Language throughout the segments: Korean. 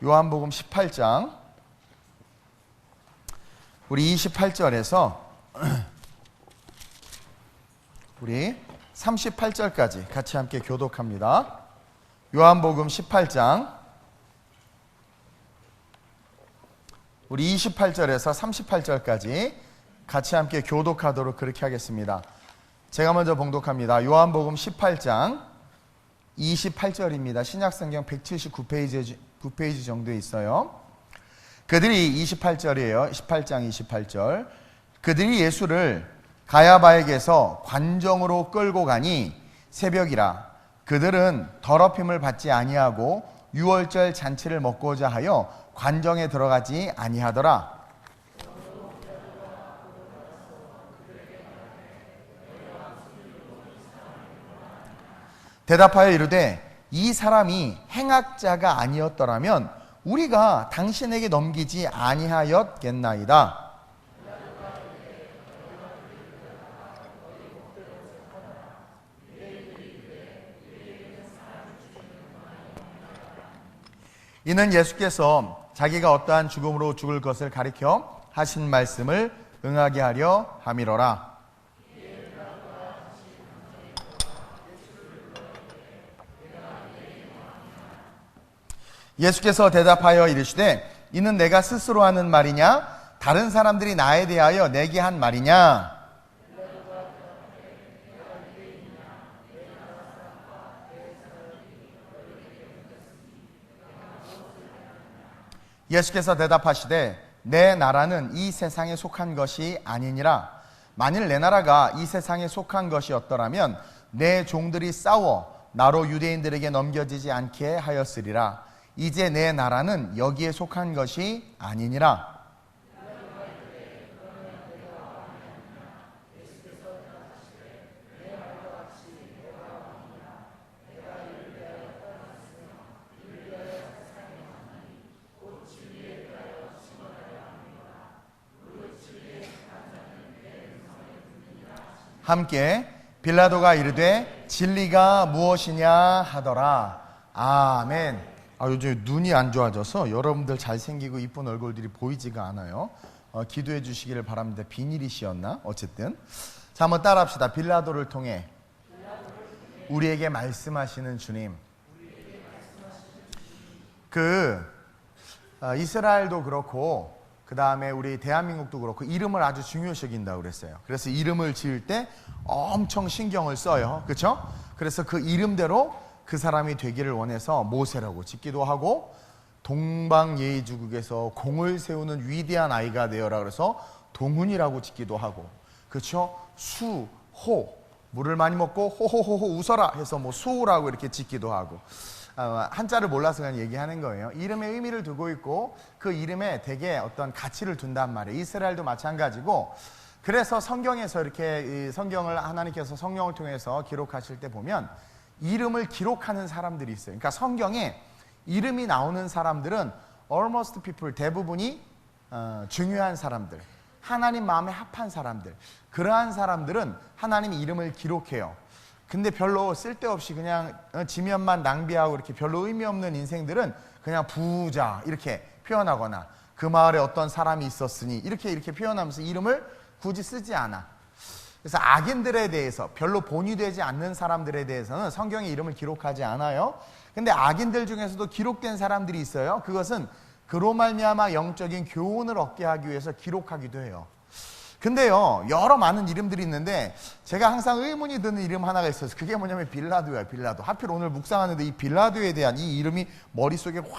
요한복음 18장 우리 28절에서 우리 38절까지 같이 함께 교독합니다. 요한복음 18장 우리 28절에서 38절까지 같이 함께 교독하도록 그렇게 하겠습니다. 제가 먼저 봉독합니다. 요한복음 18장 28절입니다. 신약성경 179페이지 정도에 있어요. 그들이 28절이에요. 18장 28절. 그들이 예수를 가야바에게서 관정으로 끌고 가니 새벽이라. 그들은 더럽힘을 받지 아니하고 유월절 잔치를 먹고자 하여 관정에 들어가지 아니하더라. 대답하여 이르되 이 사람이 행악자가 아니었더라면 우리가 당신에게 넘기지 아니하였겠나이다. 이는 예수께서 자기가 어떠한 죽음으로 죽을 것을 가리켜 하신 말씀을 응하게 하려 함이로라. 예수께서 대답하여 이르시되 이는 내가 스스로 하는 말이냐 다른 사람들이 나에 대하여 내게 한 말이냐. 예수께서 대답하시되 내 나라는 이 세상에 속한 것이 아니니라. 만일 내 나라가 이 세상에 속한 것이었더라면 내 종들이 싸워 나로 유대인들에게 넘겨지지 않게 하였으리라. 이제 내 나라는 여기에 속한 것이 아니니라. 함께 빌라도가 이르되 진리가 무엇이냐 하더라. 아멘. 요즘 눈이 안 좋아져서 여러분들 잘생기고 이쁜 얼굴들이 보이지가 않아요. 기도해 주시기를 바랍니다. 비닐이시였나? 어쨌든 자, 한번 따라 합시다. 빌라도를 통해 우리에게 말씀하시는 주님. 이스라엘도 그렇고 그 다음에 우리 대한민국도 그렇고 이름을 아주 중요시 여긴다고 그랬어요. 그래서 이름을 지을 때 엄청 신경을 써요. 그렇죠? 그래서 그 이름대로 그 사람이 되기를 원해서 모세라고 짓기도 하고 동방예의주국에서 공을 세우는 위대한 아이가 되어라 그래서 동훈이라고 짓기도 하고, 그렇죠? 수, 호, 물을 많이 먹고 호호호호 웃어라 해서 뭐 수호라고 이렇게 짓기도 하고, 한자를 몰라서 그냥 얘기하는 거예요. 이름에 의미를 두고 있고 그 이름에 되게 어떤 가치를 둔단 말이에요. 이스라엘도 마찬가지고, 그래서 성경에서 이렇게 성경을 하나님께서 성령을 통해서 기록하실 때 보면 이름을 기록하는 사람들이 있어요. 그러니까 성경에 이름이 나오는 사람들은 almost people, 대부분이 중요한 사람들, 하나님 마음에 합한 사람들, 그러한 사람들은 하나님이 이름을 기록해요. 근데 별로 쓸데없이 그냥 지면만 낭비하고 이렇게 별로 의미 없는 인생들은 그냥 부자 이렇게 표현하거나 그 마을에 어떤 사람이 있었으니 이렇게 표현하면서 이름을 굳이 쓰지 않아. 그래서 악인들에 대해서, 별로 본이 되지 않는 사람들에 대해서는 성경에 이름을 기록하지 않아요. 근데 악인들 중에서도 기록된 사람들이 있어요. 그것은 그로 말미암아 영적인 교훈을 얻게 하기 위해서 기록하기도 해요. 근데요, 여러 많은 이름들이 있는데 제가 항상 의문이 드는 이름 하나가 있어서 그게 뭐냐면 빌라도예요. 빌라도. 하필 오늘 묵상하는데 이 빌라도에 대한 이 이름이 머릿속에 확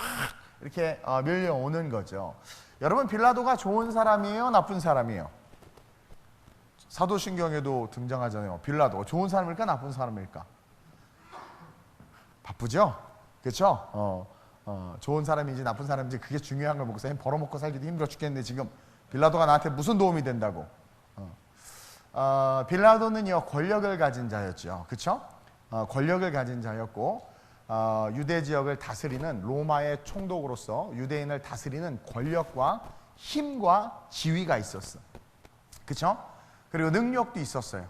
이렇게 밀려오는 거죠. 여러분, 빌라도가 좋은 사람이에요? 나쁜 사람이에요? 사도신경에도 등장하잖아요. 빌라도 좋은 사람일까 나쁜 사람일까? 바쁘죠? 그렇죠? 좋은 사람인지 나쁜 사람인지 그게 중요한 걸 목사님 벌어먹고 살기도 힘들어 죽겠는데 지금 빌라도가 나한테 무슨 도움이 된다고? 빌라도는요 권력을 가진 자였죠. 그렇죠? 권력을 가진 자였고 유대 지역을 다스리는 로마의 총독으로서 유대인을 다스리는 권력과 힘과 지위가 있었어. 그렇죠? 그리고 능력도 있었어요.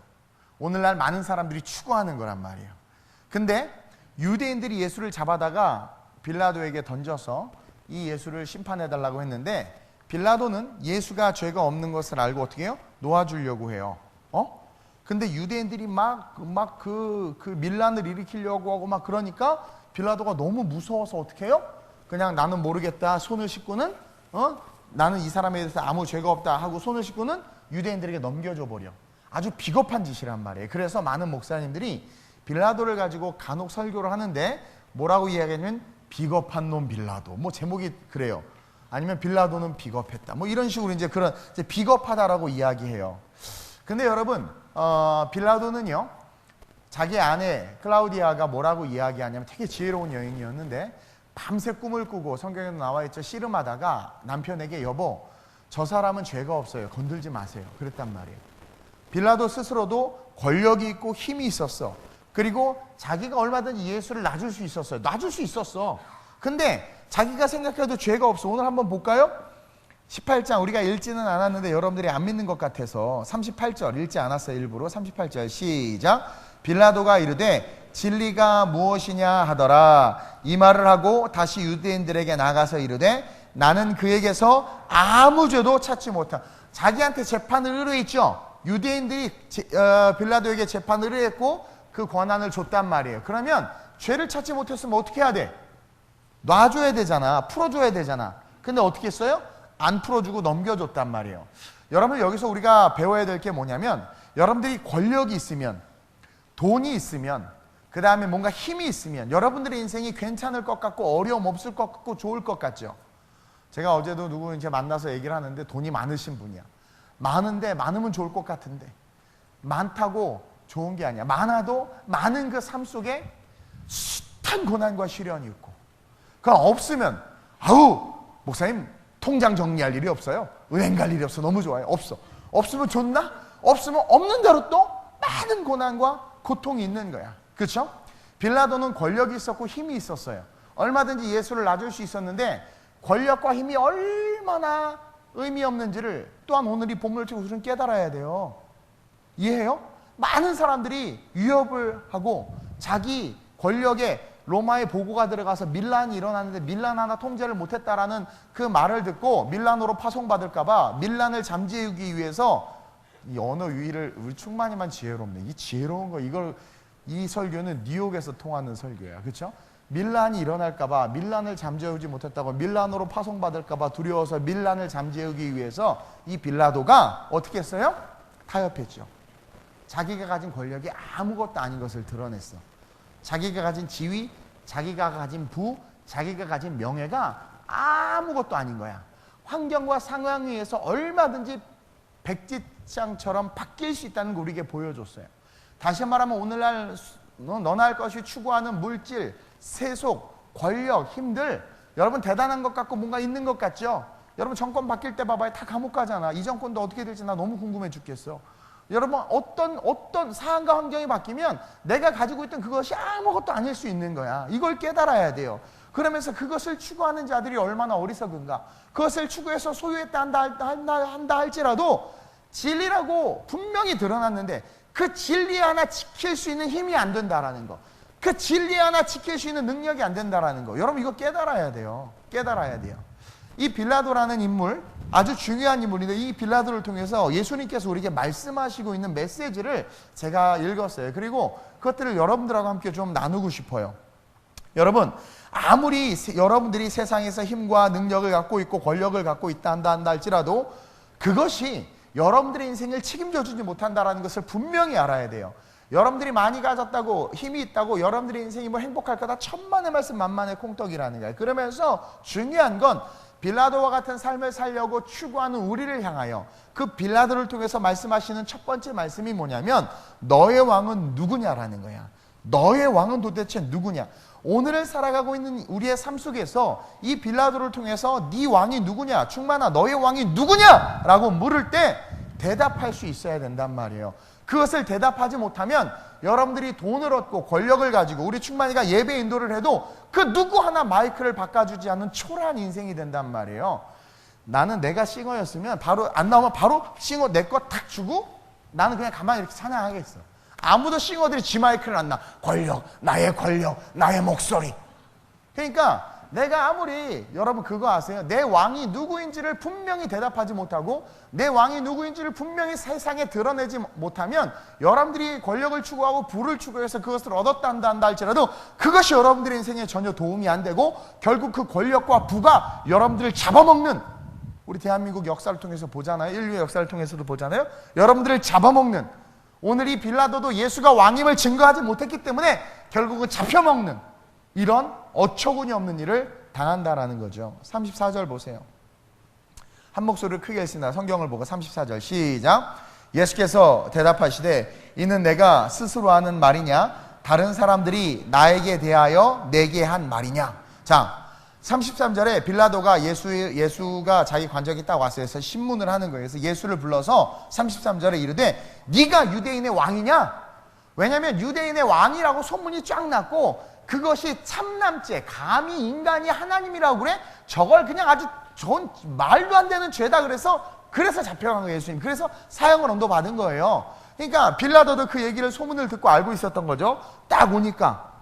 오늘날 많은 사람들이 추구하는 거란 말이에요. 근데 유대인들이 예수를 잡아다가 빌라도에게 던져서 이 예수를 심판해달라고 했는데 빌라도는 예수가 죄가 없는 것을 알고 어떻게 해요? 놓아주려고 해요. 근데 유대인들이 그 밀란을 일으키려고 하고 막 그러니까 빌라도가 너무 무서워서 어떻게 해요? 그냥 나는 모르겠다. 손을 씻고는 나는 이 사람에 대해서 아무 죄가 없다 하고 손을 씻고는 유대인들에게 넘겨줘 버려. 아주 비겁한 짓이란 말이에요. 그래서 많은 목사님들이 빌라도를 가지고 간혹 설교를 하는데 뭐라고 이야기하냐면 비겁한 놈 빌라도. 뭐 제목이 그래요. 아니면 빌라도는 비겁했다. 뭐 이런 식으로 이제 그런 이제 비겁하다라고 이야기해요. 근데 여러분, 빌라도는요, 자기 아내 클라우디아가 뭐라고 이야기하냐면 되게 지혜로운 여인이었는데 밤새 꿈을 꾸고 성경에도 나와 있죠. 씨름하다가 남편에게 여보, 저 사람은 죄가 없어요. 건들지 마세요. 그랬단 말이에요. 빌라도 스스로도 권력이 있고 힘이 있었어. 그리고 자기가 얼마든지 예수를 놔줄 수 있었어요. 놔줄 수 있었어. 근데 자기가 생각해도 죄가 없어. 오늘 한번 볼까요? 18장 우리가 읽지는 않았는데 여러분들이 안 믿는 것 같아서 38절 읽지 않았어요. 일부러 38절 시작. 빌라도가 이르되 진리가 무엇이냐 하더라. 이 말을 하고 다시 유대인들에게 나가서 이르되 나는 그에게서 아무 죄도 찾지 못한. 자기한테 재판을 의뢰했죠. 유대인들이 빌라도에게 재판을 의뢰했고 그 권한을 줬단 말이에요. 그러면 죄를 찾지 못했으면 어떻게 해야 돼? 놔줘야 되잖아. 풀어줘야 되잖아. 근데 어떻게 했어요? 안 풀어주고 넘겨줬단 말이에요. 여러분 여기서 우리가 배워야 될 게 뭐냐면 여러분들이 권력이 있으면 돈이 있으면 그 다음에 뭔가 힘이 있으면 여러분들의 인생이 괜찮을 것 같고 어려움 없을 것 같고 좋을 것 같죠. 제가 어제도 누구 이제 만나서 얘기를 하는데 돈이 많으신 분이야. 많은데 많으면 좋을 것 같은데 많다고 좋은 게 아니야. 많아도 많은 그 삶 속에 숱한 고난과 시련이 있고 그럼 없으면 아우 목사님 통장 정리할 일이 없어요. 은행 갈 일이 없어. 너무 좋아요. 없어. 없으면 좋나? 없으면 없는 대로 또 많은 고난과 고통이 있는 거야. 그렇죠? 빌라도는 권력이 있었고 힘이 있었어요. 얼마든지 예수를 놔줄 수 있었는데 권력과 힘이 얼마나 의미 없는지를 또한 오늘 이 본문을 통해서 우리는 깨달아야 돼요. 이해해요? 많은 사람들이 위협을 하고 자기 권력에 로마의 보고가 들어가서 밀란이 일어났는데 밀란 하나 통제를 못했다라는 그 말을 듣고 밀란으로 파송받을까봐 밀란을 잠재우기 위해서 이 언어 유희를 우리 충만이만 지혜롭네. 이 지혜로운 거 이 설교는 뉴욕에서 통하는 설교야. 그렇죠? 밀란이 일어날까봐 밀란을 잠재우지 못했다고 밀란으로 파송받을까봐 두려워서 밀란을 잠재우기 위해서 이 빌라도가 어떻게 했어요? 타협했죠. 자기가 가진 권력이 아무것도 아닌 것을 드러냈어. 자기가 가진 지위, 자기가 가진 부, 자기가 가진 명예가 아무것도 아닌 거야. 환경과 상황에 의해서 얼마든지 백지장처럼 바뀔 수 있다는 걸 우리에게 보여줬어요. 다시 말하면 오늘날 너나 할 것이 추구하는 물질, 세속, 권력, 힘들 여러분 대단한 것 같고 뭔가 있는 것 같죠? 여러분 정권 바뀔 때 봐봐요. 다 감옥 가잖아. 이 정권도 어떻게 될지 나 너무 궁금해 죽겠어. 여러분 어떤 상황과 환경이 바뀌면 내가 가지고 있던 그것이 아무것도 아닐 수 있는 거야. 이걸 깨달아야 돼요. 그러면서 그것을 추구하는 자들이 얼마나 어리석은가. 그것을 추구해서 소유했다 한다 할지라도 진리라고 분명히 드러났는데 그 진리 하나 지킬 수 있는 힘이 안 된다라는 거. 그 진리 하나 지킬 수 있는 능력이 안 된다라는 거. 여러분 이거 깨달아야 돼요. 깨달아야 돼요. 이 빌라도라는 인물 아주 중요한 인물인데 이 빌라도를 통해서 예수님께서 우리에게 말씀하시고 있는 메시지를 제가 읽었어요. 그리고 그것들을 여러분들하고 함께 좀 나누고 싶어요. 여러분 아무리 여러분들이 세상에서 힘과 능력을 갖고 있고 권력을 갖고 있다 한다 할지라도 그것이 여러분들의 인생을 책임져 주지 못한다는 것을 분명히 알아야 돼요. 여러분들이 많이 가졌다고 힘이 있다고 여러분들의 인생이 뭐 행복할 거다 천만의 말씀 만만의 콩떡이라는 거예요. 그러면서 중요한 건 빌라도와 같은 삶을 살려고 추구하는 우리를 향하여 그 빌라도를 통해서 말씀하시는 첫 번째 말씀이 뭐냐면 너의 왕은 누구냐라는 거야. 너의 왕은 도대체 누구냐. 오늘을 살아가고 있는 우리의 삶 속에서 이 빌라도를 통해서 네 왕이 누구냐, 충만아 너의 왕이 누구냐 라고 물을 때 대답할 수 있어야 된단 말이에요. 그것을 대답하지 못하면 여러분들이 돈을 얻고 권력을 가지고 우리 충만이가 예배 인도를 해도 그 누구 하나 마이크를 바꿔주지 않는 초라한 인생이 된단 말이에요. 나는 내가 싱어였으면 바로 안 나오면 바로 싱어 내 거 탁 주고 나는 그냥 가만히 이렇게 찬양하겠어. 아무도 싱어들이 지 마이크를 안 놔. 권력, 나의 목소리. 그러니까 내가 아무리, 여러분 그거 아세요? 내 왕이 누구인지를 분명히 대답하지 못하고 내 왕이 누구인지를 분명히 세상에 드러내지 못하면 여러분들이 권력을 추구하고 부를 추구해서 그것을 얻었다 한다 할지라도 그것이 여러분들의 인생에 전혀 도움이 안 되고 결국 그 권력과 부가 여러분들을 잡아먹는, 우리 대한민국 역사를 통해서 보잖아요. 인류의 역사를 통해서도 보잖아요. 여러분들을 잡아먹는, 오늘 이 빌라도도 예수가 왕임을 증거하지 못했기 때문에 결국은 잡혀먹는 이런 어처구니 없는 일을 당한다라는 거죠. 34절 보세요. 한 목소리를 크게 읽습니다. 성경을 보고 34절 시작. 예수께서 대답하시되 이는 내가 스스로 하는 말이냐 다른 사람들이 나에게 대하여 내게 한 말이냐. 자, 33절에 빌라도가 예수가 자기 관적이 딱 왔어요. 그래서 신문을 하는 거예요. 그래서 예수를 불러서 33절에 이르되 네가 유대인의 왕이냐? 왜냐하면 유대인의 왕이라고 소문이 쫙 났고 그것이 참남죄, 감히 인간이 하나님이라고 그래? 저걸 그냥 아주 좋은 말도 안 되는 죄다 그래서 잡혀간 거예요. 예수님. 그래서 사형을 언도받은 거예요. 그러니까 빌라도도 그 얘기를 소문을 듣고 알고 있었던 거죠. 딱 오니까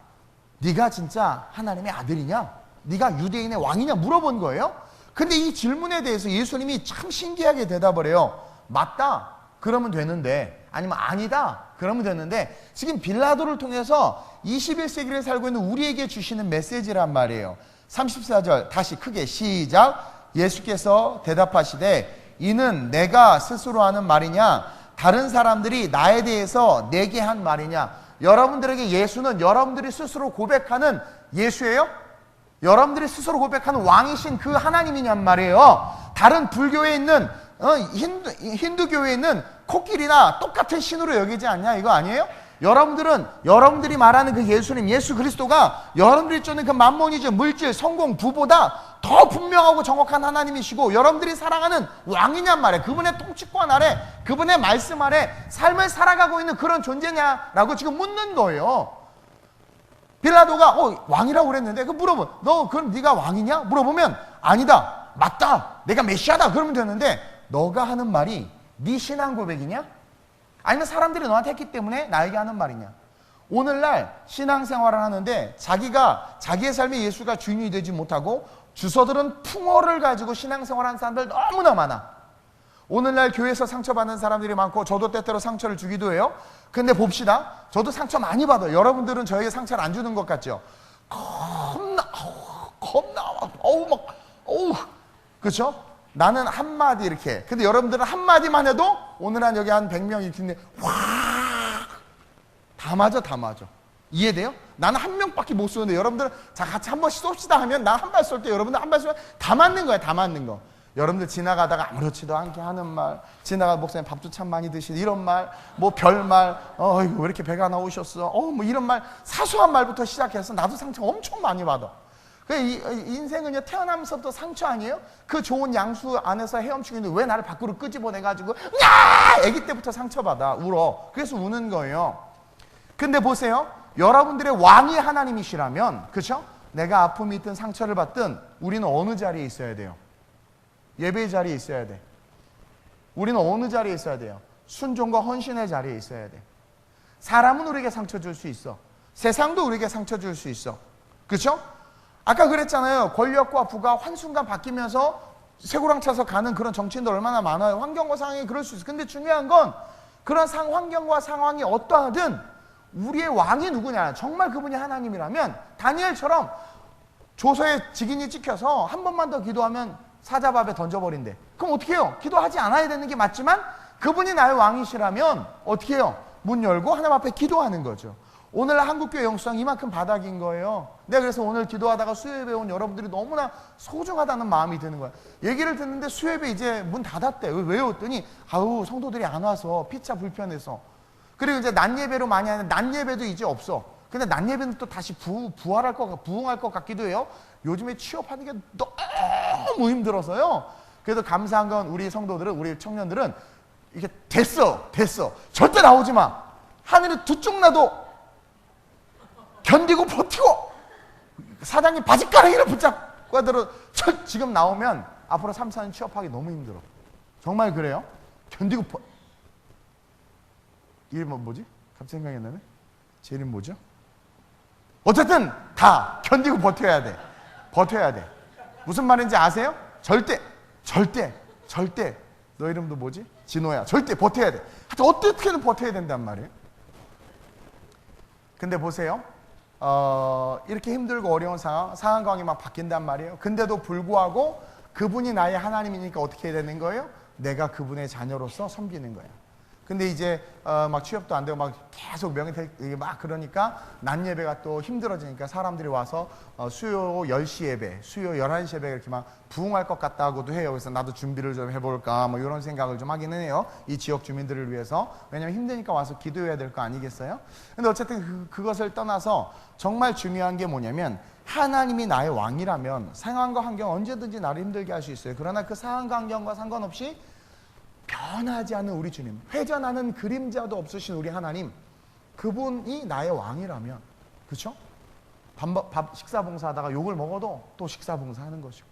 네가 진짜 하나님의 아들이냐? 네가 유대인의 왕이냐? 물어본 거예요. 근데 이 질문에 대해서 예수님이 참 신기하게 대답을 해요. 맞다. 그러면 되는데, 아니면 아니다. 그러면 되는데, 지금 빌라도를 통해서 21세기를 살고 있는 우리에게 주시는 메시지란 말이에요. 34절 다시 크게 시작. 예수께서 대답하시되 이는 내가 스스로 하는 말이냐 다른 사람들이 나에 대해서 내게 한 말이냐. 여러분들에게 예수는 여러분들이 스스로 고백하는 예수예요? 여러분들이 스스로 고백하는 왕이신 그 하나님이냔 말이에요. 다른 불교에 있는 힌두교에 있는 코끼리나 똑같은 신으로 여기지 않냐, 이거 아니에요? 여러분들이 말하는 그 예수님, 예수 그리스도가 여러분들이 쫓는 그 만몬이즘, 물질, 성공, 부보다 더 분명하고 정확한 하나님이시고 여러분들이 사랑하는 왕이냔 말이에요. 그분의 통치권 아래, 그분의 말씀 아래 삶을 살아가고 있는 그런 존재냐라고 지금 묻는 거예요. 빌라도가 왕이라고 그랬는데 그 물어보면 너 그럼 네가 왕이냐? 물어보면 아니다, 맞다, 내가 메시아다 그러면 되는데 너가 하는 말이 네 신앙 고백이냐? 아니면 사람들이 너한테 했기 때문에 나에게 하는 말이냐? 오늘날 신앙생활을 하는데 자기의 삶에 예수가 주인이 되지 못하고 주서들은 풍어를 가지고 신앙생활하는 사람들 너무나 많아. 오늘날 교회에서 상처받는 사람들이 많고 저도 때때로 상처를 주기도 해요. 근데 봅시다. 저도 상처 많이 받아요. 여러분들은 저에게 상처를 안 주는 것 같죠? 그렇죠? 나는 한마디 이렇게. 근데 여러분들은 한마디만 해도 오늘 한 여기 한 100명 이렇게 있는데 다 맞아. 이해돼요? 나는 한 명밖에 못 쏘는데 여러분들은 자 같이 한 번씩 쏩시다 하면 나 한 발 쏠 때 여러분들 한 발 쏘면 다 맞는 거야. 다 맞는 거. 여러분들 지나가다가 아무렇지도 않게 하는 말, 지나가 목사님 밥도 참 많이 드시는 이런 말, 뭐 별말, 이거 왜 이렇게 배가 나오셨어? 뭐 이런 말, 사소한 말부터 시작해서 나도 상처 엄청 많이 받아. 인생은요, 태어나면서부터 상처 아니에요? 그 좋은 양수 안에서 헤엄치고 있는데 왜 나를 밖으로 끄집어내가지고 아기 때부터 상처받아, 울어. 그래서 우는 거예요. 근데 보세요, 여러분들의 왕이 하나님이시라면, 그렇죠? 내가 아픔이 있든 상처를 받든 우리는 어느 자리에 있어야 돼요? 예배의 자리에 있어야 돼. 우리는 어느 자리에 있어야 돼요? 순종과 헌신의 자리에 있어야 돼. 사람은 우리에게 상처 줄 수 있어. 세상도 우리에게 상처 줄 수 있어. 그렇죠? 아까 그랬잖아요. 권력과 부가 한순간 바뀌면서 쇠고랑 차서 가는 그런 정치인들 얼마나 많아요. 환경과 상황이 그럴 수 있어. 근데 중요한 건 그런 환경과 상황이 어떠하든 우리의 왕이 누구냐, 정말 그분이 하나님이라면 다니엘처럼 조서에 직인이 찍혀서 한 번만 더 기도하면 사자밥에 던져버린대. 그럼 어떻게 해요? 기도하지 않아야 되는 게 맞지만 그분이 나의 왕이시라면 어떻게 해요? 문 열고 하나님 앞에 기도하는 거죠. 오늘 한국교회 영성 이만큼 바닥인 거예요. 내가 그래서 오늘 기도하다가 수협에 온 여러분들이 너무나 소중하다는 마음이 드는 거야. 얘기를 듣는데 수협에 이제 문 닫았대. 왜요? 했더니 성도들이 안 와서 피차 불편해서. 그리고 이제 낮 예배로 많이 하는 낮 예배도 이제 없어. 근데 낮 예배는 또 다시 부흥할 것 같기도 해요. 요즘에 취업하는 게 너무 힘들어서요. 그래도 감사한 건 우리 성도들은, 우리 청년들은 이게 됐어. 절대 나오지 마. 하늘이 두 쪽 나도 견디고 버티고 사장님 바지가랑이를 붙잡고 하더라도 지금 나오면 앞으로 3, 4년 취업하기 너무 힘들어. 정말 그래요. 견디고 이름 뭐지? 갑자기 생각이 안 나네. 제 이름 뭐죠? 어쨌든 다 견디고 버텨야 돼. 버텨야 돼. 무슨 말인지 아세요? 절대 너 이름도 뭐지? 진호야. 절대 버텨야 돼. 하여튼 어떻게든 버텨야 된단 말이에요. 근데 보세요. 이렇게 힘들고 어려운 상황이 막 바뀐단 말이에요. 근데도 불구하고 그분이 나의 하나님이니까 어떻게 해야 되는 거예요? 내가 그분의 자녀로서 섬기는 거예요. 근데 이제 막 취업도 안 되고 막 계속 명예퇴직 막 그러니까 낮 예배가 또 힘들어지니까 사람들이 와서 수요 10시 예배, 수요 11시 예배 이렇게 막 부흥할 것 같다고도 해요. 그래서 나도 준비를 좀 해볼까 뭐 이런 생각을 좀 하기는 해요. 이 지역 주민들을 위해서. 왜냐면 힘드니까 와서 기도해야 될 거 아니겠어요? 근데 어쨌든 그것을 떠나서 정말 중요한 게 뭐냐면 하나님이 나의 왕이라면 상황과 환경 언제든지 나를 힘들게 할 수 있어요. 그러나 그 상황과 환경과 상관없이 변하지 않는 우리 주님, 회전하는 그림자도 없으신 우리 하나님, 그분이 나의 왕이라면, 그렇죠? 식사 봉사하다가 욕을 먹어도 또 식사 봉사하는 것이고,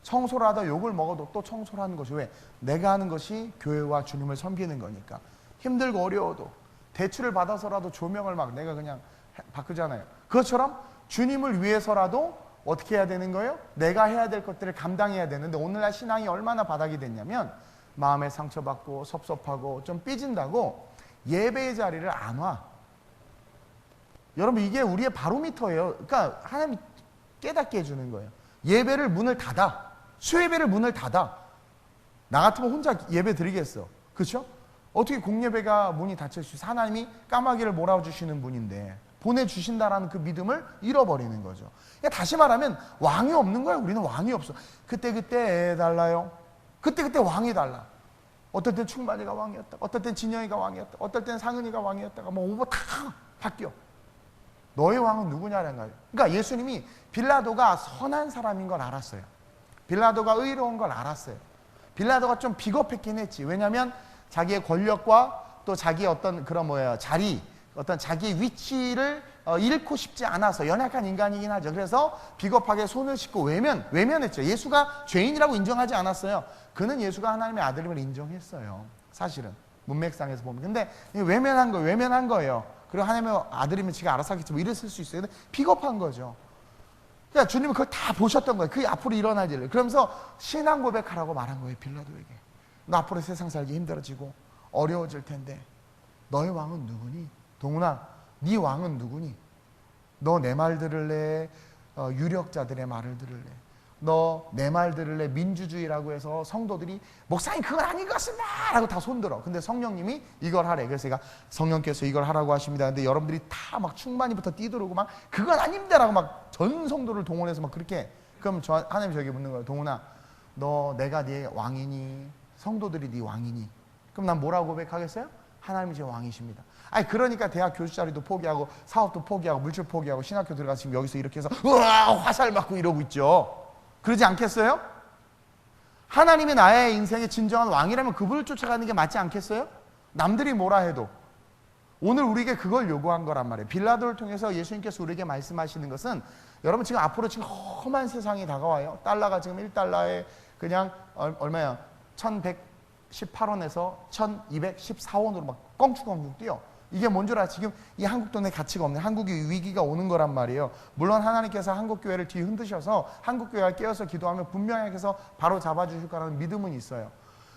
청소를 하다 욕을 먹어도 또 청소를 하는 것이 왜? 내가 하는 것이 교회와 주님을 섬기는 거니까. 힘들고 어려워도 대출을 받아서라도 조명을 막 내가 그냥 바꾸잖아요. 그것처럼 주님을 위해서라도 어떻게 해야 되는 거예요? 내가 해야 될 것들을 감당해야 되는데 오늘날 신앙이 얼마나 바닥이 됐냐면 마음에 상처받고 섭섭하고 좀 삐진다고 예배의 자리를 안 와. 여러분 이게 우리의 바로미터예요. 그러니까 하나님이 깨닫게 해주는 거예요. 예배를 문을 닫아. 수예배를 문을 닫아. 나 같으면 혼자 예배 드리겠어. 그렇죠? 어떻게 공예배가 문이 닫힐 수 있어? 하나님이 까마귀를 몰아주시는 분인데 보내주신다라는 그 믿음을 잃어버리는 거죠. 그러니까 다시 말하면 왕이 없는 거예요. 우리는 왕이 없어. 그때 달라요. 그때 왕이 달라. 어떨 땐 충만이가 왕이었다. 어떨 땐 진영이가 왕이었다. 어떨 땐 상은이가 왕이었다가 뭐 오버 다 바뀌어. 너의 왕은 누구냐는 거예요. 그러니까 예수님이 빌라도가 선한 사람인 걸 알았어요. 빌라도가 의로운 걸 알았어요. 빌라도가 좀 비겁했긴 했지. 왜냐하면 자기의 권력과 또 자기의 어떤 그런 자리, 어떤 자기의 위치를 잃고 싶지 않아서 연약한 인간이긴 하죠. 그래서 비겁하게 손을 씻고 외면했죠. 예수가 죄인이라고 인정하지 않았어요. 그는 예수가 하나님의 아들임을 인정했어요. 사실은 문맥상에서 보면. 근데 외면한 거예요. 그리고 하나님의 아들이면 지가 알아서 하겠지 뭐 이랬을 수 있어요. 근데 비겁한 거죠. 그러니까 주님은 그걸 다 보셨던 거예요. 그게 앞으로 일어날 일을. 그러면서 신앙 고백하라고 말한 거예요. 빌라도에게. 너 앞으로 세상 살기 힘들어지고 어려워질 텐데 너의 왕은 누구니? 동훈아, 네 왕은 누구니? 너 내 말 들을래? 유력자들의 말을 들을래? 너 내 말 들을래? 민주주의라고 해서 성도들이 목사님 그건 아닌 것 같습니다 라고 다 손들어. 근데 성령님이 이걸 하래. 그래서 제가 성령께서 이걸 하라고 하십니다. 근데 여러분들이 다 막 충만이부터 뛰들어오고 막 그건 아닙니다 라고 막 전 성도를 동원해서 막 그렇게. 그럼 하나님 저에게 묻는 거예요. 동훈아, 너 내가 네 왕이니? 성도들이 네 왕이니? 그럼 난 뭐라고 고백하겠어요? 하나님이 제 왕이십니다. 아니 그러니까 대학 교수 자리도 포기하고 사업도 포기하고 물질 포기하고 신학교 들어가서 지금 여기서 이렇게 해서 으아 화살 맞고 이러고 있죠. 그러지 않겠어요? 하나님이 나의 인생의 진정한 왕이라면 그분을 쫓아가는 게 맞지 않겠어요? 남들이 뭐라 해도. 오늘 우리에게 그걸 요구한 거란 말이에요. 빌라도를 통해서 예수님께서 우리에게 말씀하시는 것은 여러분 지금 앞으로 지금 험한 세상이 다가와요. 달러가 지금 1달러에 그냥 얼마야? 1118원에서 1214원으로 막 껑충껑충 뛰어. 이게 뭔 줄 알아? 지금 이 한국 돈의 가치가 없는 한국이 위기가 오는 거란 말이에요. 물론 하나님께서 한국교회를 뒤흔드셔서 한국교회가 깨어서 기도하면 분명하게서 바로 잡아주실 거라는 믿음은 있어요.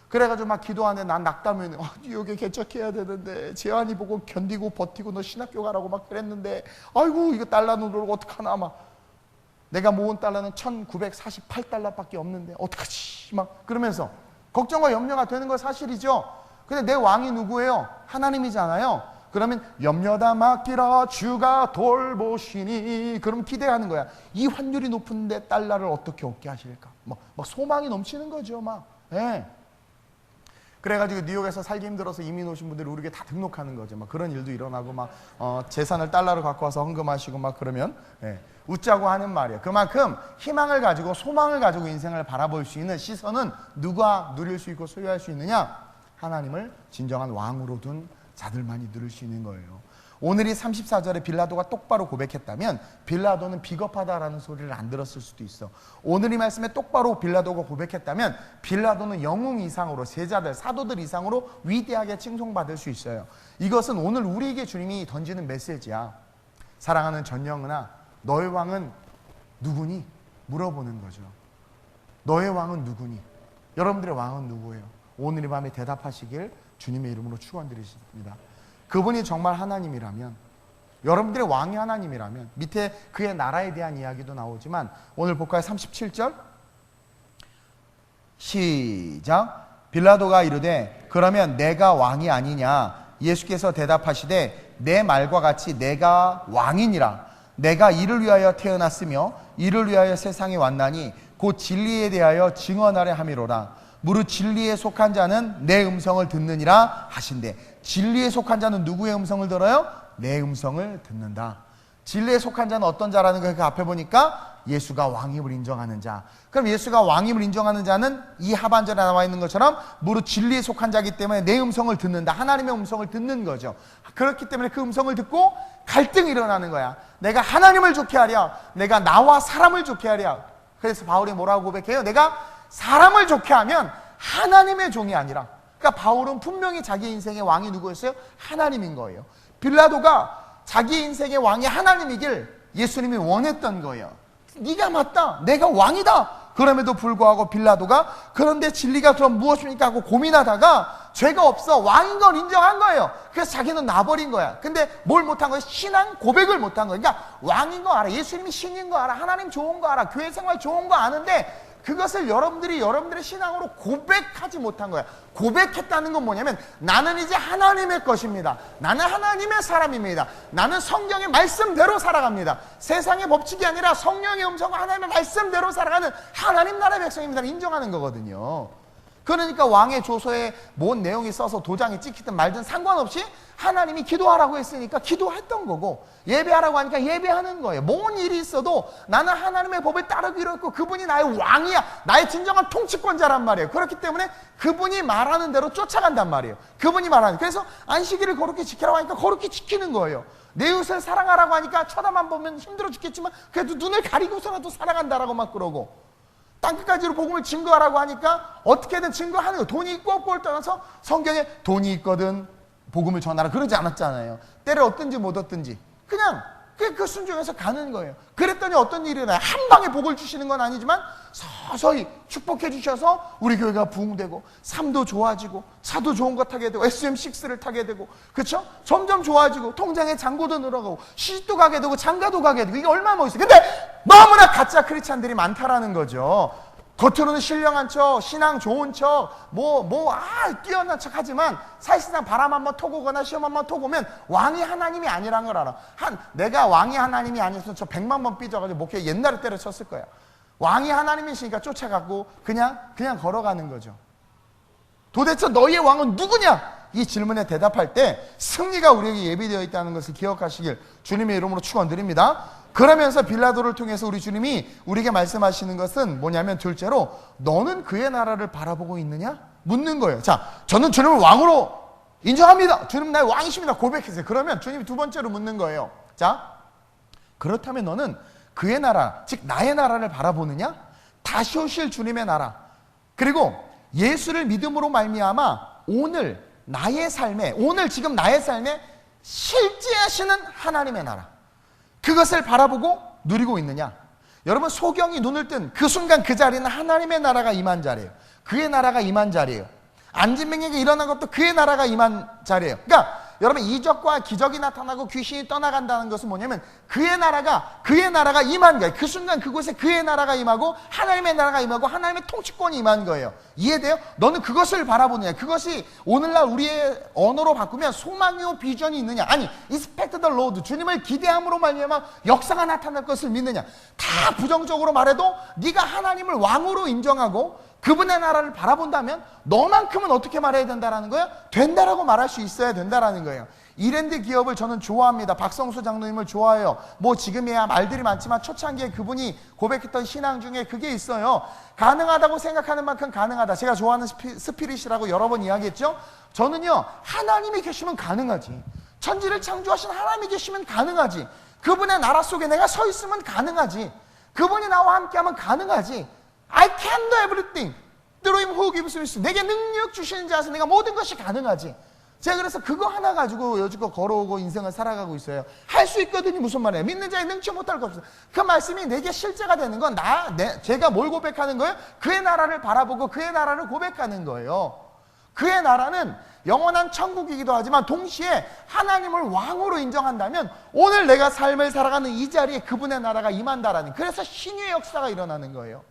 그래가지고 막 기도하는데 난 낙담을 뉴욕에 개척해야 되는데 재환이 보고 견디고 버티고 너 신학교 가라고 막 그랬는데 아이고 이거 달러 눈으로 어떡하나 막 내가 모은 달러는 1948달러밖에 없는데 어떡하지 막 그러면서 걱정과 염려가 되는 건 사실이죠. 근데 내 왕이 누구예요? 하나님이잖아요. 그러면 염려다 맡기라 주가 돌보시니 그럼 기대하는 거야. 이 환율이 높은데 달러를 어떻게 얻게 하실까? 막 소망이 넘치는 거죠. 막. 예. 그래가지고 뉴욕에서 살기 힘들어서 이민 오신 분들이 우리에게 다 등록하는 거죠. 막 그런 일도 일어나고 막 재산을 달러로 갖고 와서 헌금하시고 막 그러면 웃자고 하는 말이에요. 그만큼 희망을 가지고 소망을 가지고 인생을 바라볼 수 있는 시선은 누가 누릴 수 있고 소유할 수 있느냐? 하나님을 진정한 왕으로 둔 자들만이 누릴 수 있는 거예요. 오늘 이 34절에 빌라도가 똑바로 고백했다면 빌라도는 비겁하다라는 소리를 안 들었을 수도 있어. 오늘 이 말씀에 똑바로 빌라도가 고백했다면 빌라도는 영웅 이상으로 제자들, 사도들 이상으로 위대하게 칭송받을 수 있어요. 이것은 오늘 우리에게 주님이 던지는 메시지야. 사랑하는 전영은아, 너의 왕은 누구니? 물어보는 거죠. 너의 왕은 누구니? 여러분들의 왕은 누구예요? 오늘 이 밤에 대답하시길 주님의 이름으로 축원드리십니다. 그분이 정말 하나님이라면, 여러분들의 왕이 하나님이라면, 밑에 그의 나라에 대한 이야기도 나오지만 오늘 볼까요? 37절 시작. 빌라도가 이르되 그러면 내가 왕이 아니냐? 예수께서 대답하시되 내 말과 같이 내가 왕이니라. 내가 이를 위하여 태어났으며 이를 위하여 세상에 왔나니 곧 진리에 대하여 증언하려 함이로라. 무릇 진리에 속한 자는 내 음성을 듣느니라 하신대. 진리에 속한 자는 누구의 음성을 들어요? 내 음성을 듣는다. 진리에 속한 자는 어떤 자라는 거 그 앞에 보니까 예수가 왕임을 인정하는 자. 그럼 예수가 왕임을 인정하는 자는 이 하반절에 나와 있는 것처럼 무릇 진리에 속한 자이기 때문에 내 음성을 듣는다. 하나님의 음성을 듣는 거죠. 그렇기 때문에 그 음성을 듣고 갈등이 일어나는 거야. 내가 하나님을 좋게 하랴, 내가 나와 사람을 좋게 하랴. 그래서 바울이 뭐라고 고백해요? 내가 사람을 좋게 하면 하나님의 종이 아니라. 그러니까 바울은 분명히 자기 인생의 왕이 누구였어요? 하나님인 거예요. 빌라도가 자기 인생의 왕이 하나님이길 예수님이 원했던 거예요. 네가 맞다, 내가 왕이다. 그럼에도 불구하고 빌라도가 그런데 진리가 그럼 무엇입니까 하고 고민하다가 죄가 없어 왕인 걸 인정한 거예요. 그래서 자기는 놔버린 거야. 근데 뭘 못한 거예요? 신앙 고백을 못한 거예요. 그러니까 왕인 거 알아, 예수님이 신인 거 알아, 하나님 좋은 거 알아, 교회 생활 좋은 거 아는데 그것을 여러분들의 신앙으로 고백하지 못한 거야. 고백했다는 건 뭐냐면 나는 이제 하나님의 것입니다. 나는 하나님의 사람입니다. 나는 성경의 말씀대로 살아갑니다. 세상의 법칙이 아니라 성령의 음성과 하나님의 말씀대로 살아가는 하나님 나라의 백성입니다. 인정하는 거거든요. 그러니까 왕의 조서에 뭔 내용이 써서 도장에 찍히든 말든 상관없이 하나님이 기도하라고 했으니까 기도했던 거고, 예배하라고 하니까 예배하는 거예요. 뭔 일이 있어도 나는 하나님의 법을 따르기로 했고 그분이 나의 왕이야, 나의 진정한 통치권자란 말이에요. 그렇기 때문에 그분이 말하는 대로 쫓아간단 말이에요. 그분이 말하는, 그래서 안식일을 거룩히 지키라고 하니까 거룩히 지키는 거예요. 내 이웃을 사랑하라고 하니까 쳐다만 보면 힘들어 죽겠지만 그래도 눈을 가리고서라도 사랑한다라고 막 그러고, 땅끝까지로 복음을 증거하라고 하니까 어떻게든 증거하는 거. 돈이 있고 없고를 떠나서 성경에 돈이 있거든 복음을 전하라 그러지 않았잖아요. 때를 얻든지 못 얻든지 그냥 그 순종해서 가는 거예요. 그랬더니 어떤 일이 일어나요? 한 방에 복을 주시는 건 아니지만 서서히 축복해 주셔서 우리 교회가 부흥되고 삶도 좋아지고 차도 좋은 거 타게 되고 SM6를 타게 되고, 그렇죠? 점점 좋아지고 통장에 잔고도 늘어가고 시집도 가게 되고 장가도 가게 되고, 이게 얼마나 멋있어요. 근데 너무나 가짜 크리스찬들이 많다라는 거죠. 겉으로는 신령한 척, 신앙 좋은 척, 뛰어난 척 하지만 사실상 바람 한번 토고 오거나 시험 한번 토고 오면 왕이 하나님이 아니라는 걸 알아. 내가 왕이 하나님이 아니었으면 저 100만 번 삐져가지고 목회 옛날에 때려쳤을 거야. 왕이 하나님이시니까 쫓아가고 그냥 걸어가는 거죠. 도대체 너희의 왕은 누구냐? 이 질문에 대답할 때 승리가 우리에게 예비되어 있다는 것을 기억하시길 주님의 이름으로 축원드립니다. 그러면서 빌라도를 통해서 우리 주님이 우리에게 말씀하시는 것은 뭐냐면, 둘째로 너는 그의 나라를 바라보고 있느냐? 묻는 거예요. 자, 저는 주님을 왕으로 인정합니다. 주님 나의 왕이십니다. 고백했어요. 그러면 주님이 두 번째로 묻는 거예요. 자, 그렇다면 너는 그의 나라, 즉 나의 나라를 바라보느냐? 다시 오실 주님의 나라, 그리고 예수를 믿음으로 말미암아 오늘 지금 나의 삶에 실제하시는 하나님의 나라, 그것을 바라보고 누리고 있느냐? 여러분, 소경이 눈을 뜬 그 순간 그 자리는 하나님의 나라가 임한 자리예요. 그의 나라가 임한 자리예요. 안진뱅에게 일어난 것도 그의 나라가 임한 자리예요. 그러니까 여러분, 이적과 기적이 나타나고 귀신이 떠나간다는 것은 뭐냐면 그의 나라가 임한 거예요. 그 순간 그곳에 그의 나라가 임하고 하나님의 나라가 임하고 하나님의 통치권이 임한 거예요. 이해돼요? 너는 그것을 바라보느냐? 그것이 오늘날 우리의 언어로 바꾸면 소망이요 비전이 있느냐? 아니, expect the Lord, 주님을 기대함으로 말미암아 역사가 나타날 것을 믿느냐? 다 부정적으로 말해도 네가 하나님을 왕으로 인정하고 그분의 나라를 바라본다면 너만큼은 어떻게 말해야 된다라는 거예요? 된다라고 말할 수 있어야 된다라는 거예요. 이랜드 기업을 저는 좋아합니다. 박성수 장로님을 좋아해요. 지금이야 말들이 많지만 초창기에 그분이 고백했던 신앙 중에 그게 있어요. 가능하다고 생각하는 만큼 가능하다. 제가 좋아하는 스피릿이라고 여러 번 이야기했죠. 저는요, 하나님이 계시면 가능하지. 천지를 창조하신 하나님이 계시면 가능하지. 그분의 나라 속에 내가 서 있으면 가능하지. 그분이 나와 함께하면 가능하지. I can do everything through him who gives me strength. 내게 능력 주시는 자에서 내가 모든 것이 가능하지. 제가 그래서 그거 하나 가지고 여지껏 걸어오고 인생을 살아가고 있어요. 할 수 있거든요. 무슨 말이에요? 믿는 자에 능치 못할 것 없어요. 그 말씀이 내게 실제가 되는 건 제가 뭘 고백하는 거예요? 그의 나라를 바라보고 그의 나라를 고백하는 거예요. 그의 나라는 영원한 천국이기도 하지만 동시에 하나님을 왕으로 인정한다면 오늘 내가 삶을 살아가는 이 자리에 그분의 나라가 임한다라는, 그래서 신유의 역사가 일어나는 거예요.